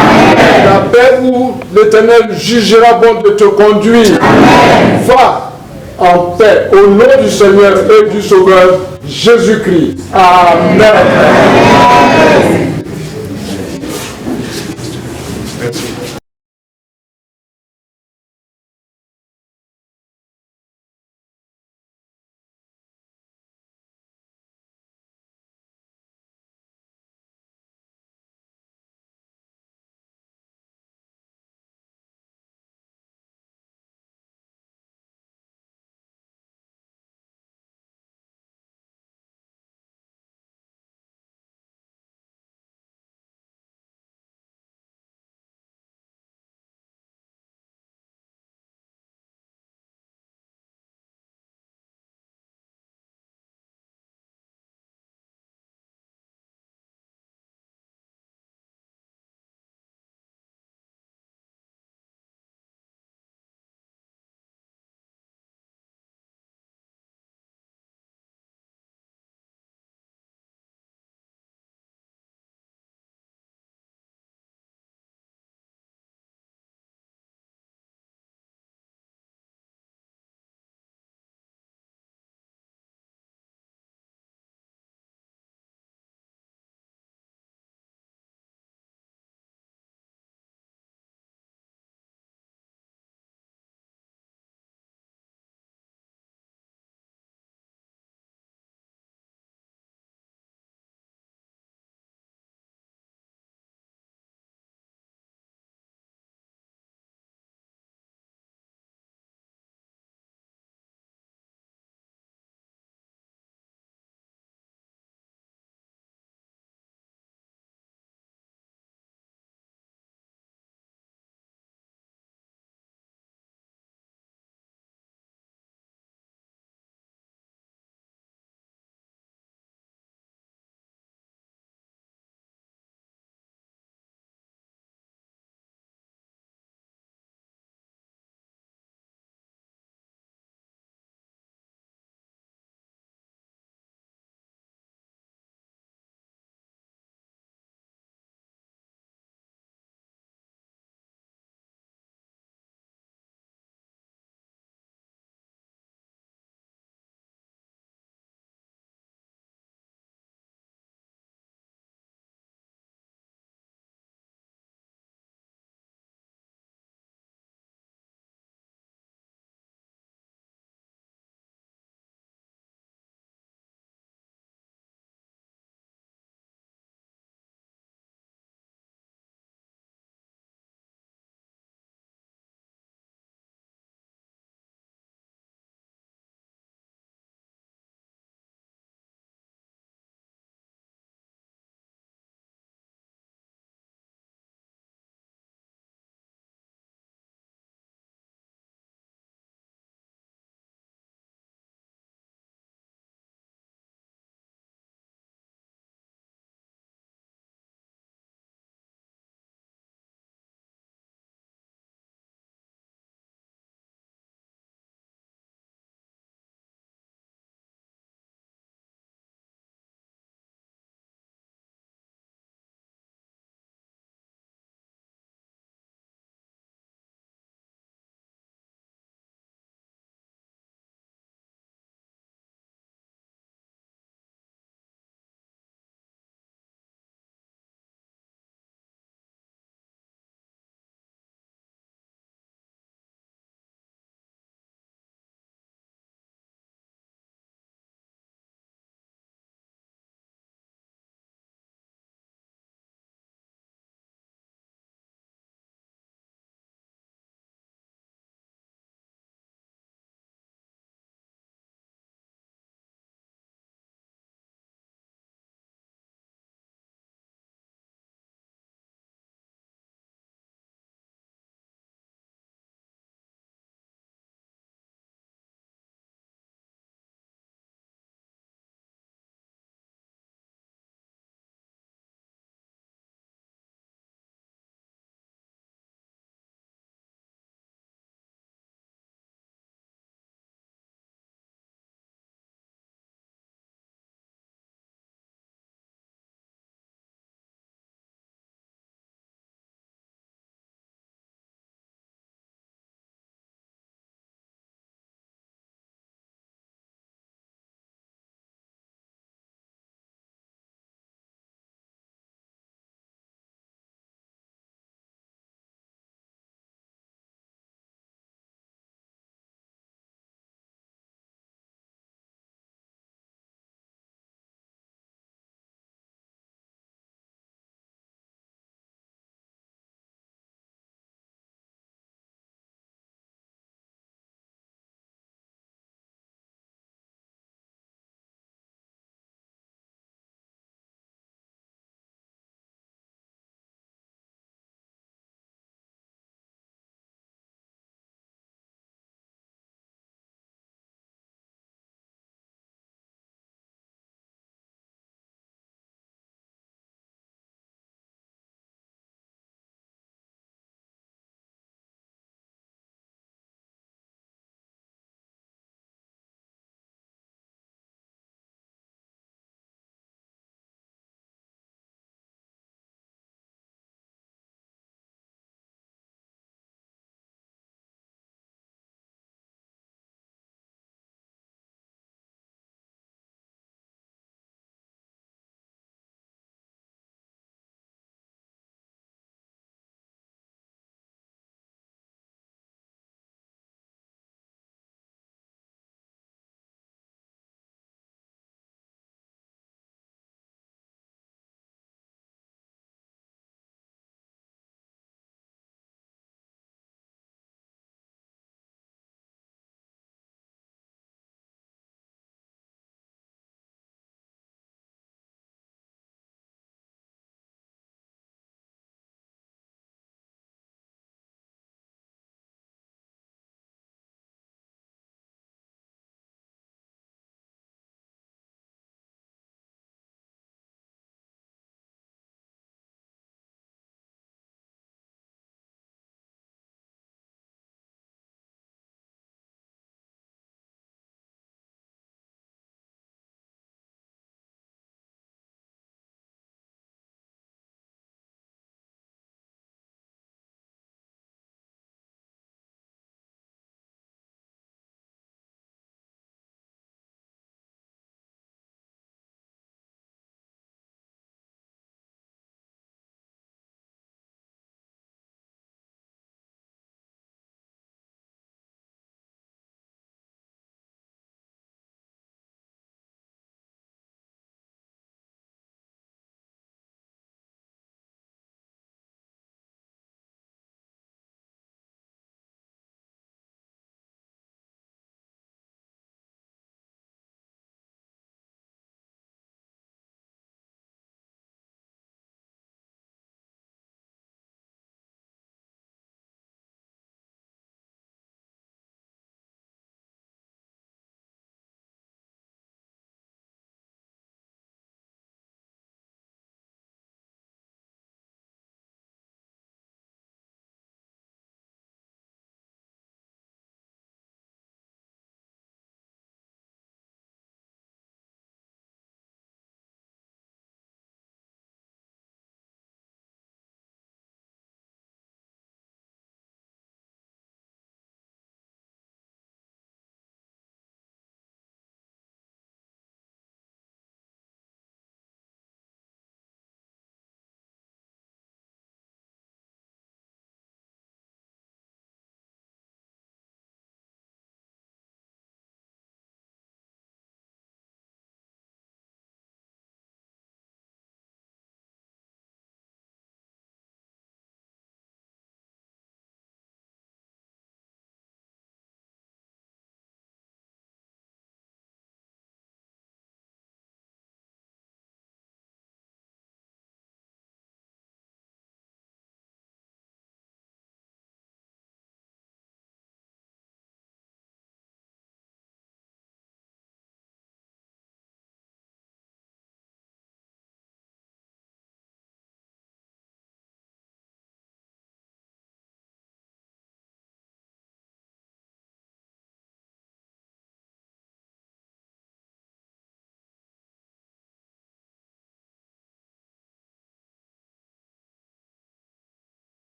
La paix où l'Éternel jugera bon de te conduire. Va en paix au nom du Seigneur et du Sauveur Jésus-Christ. Amen.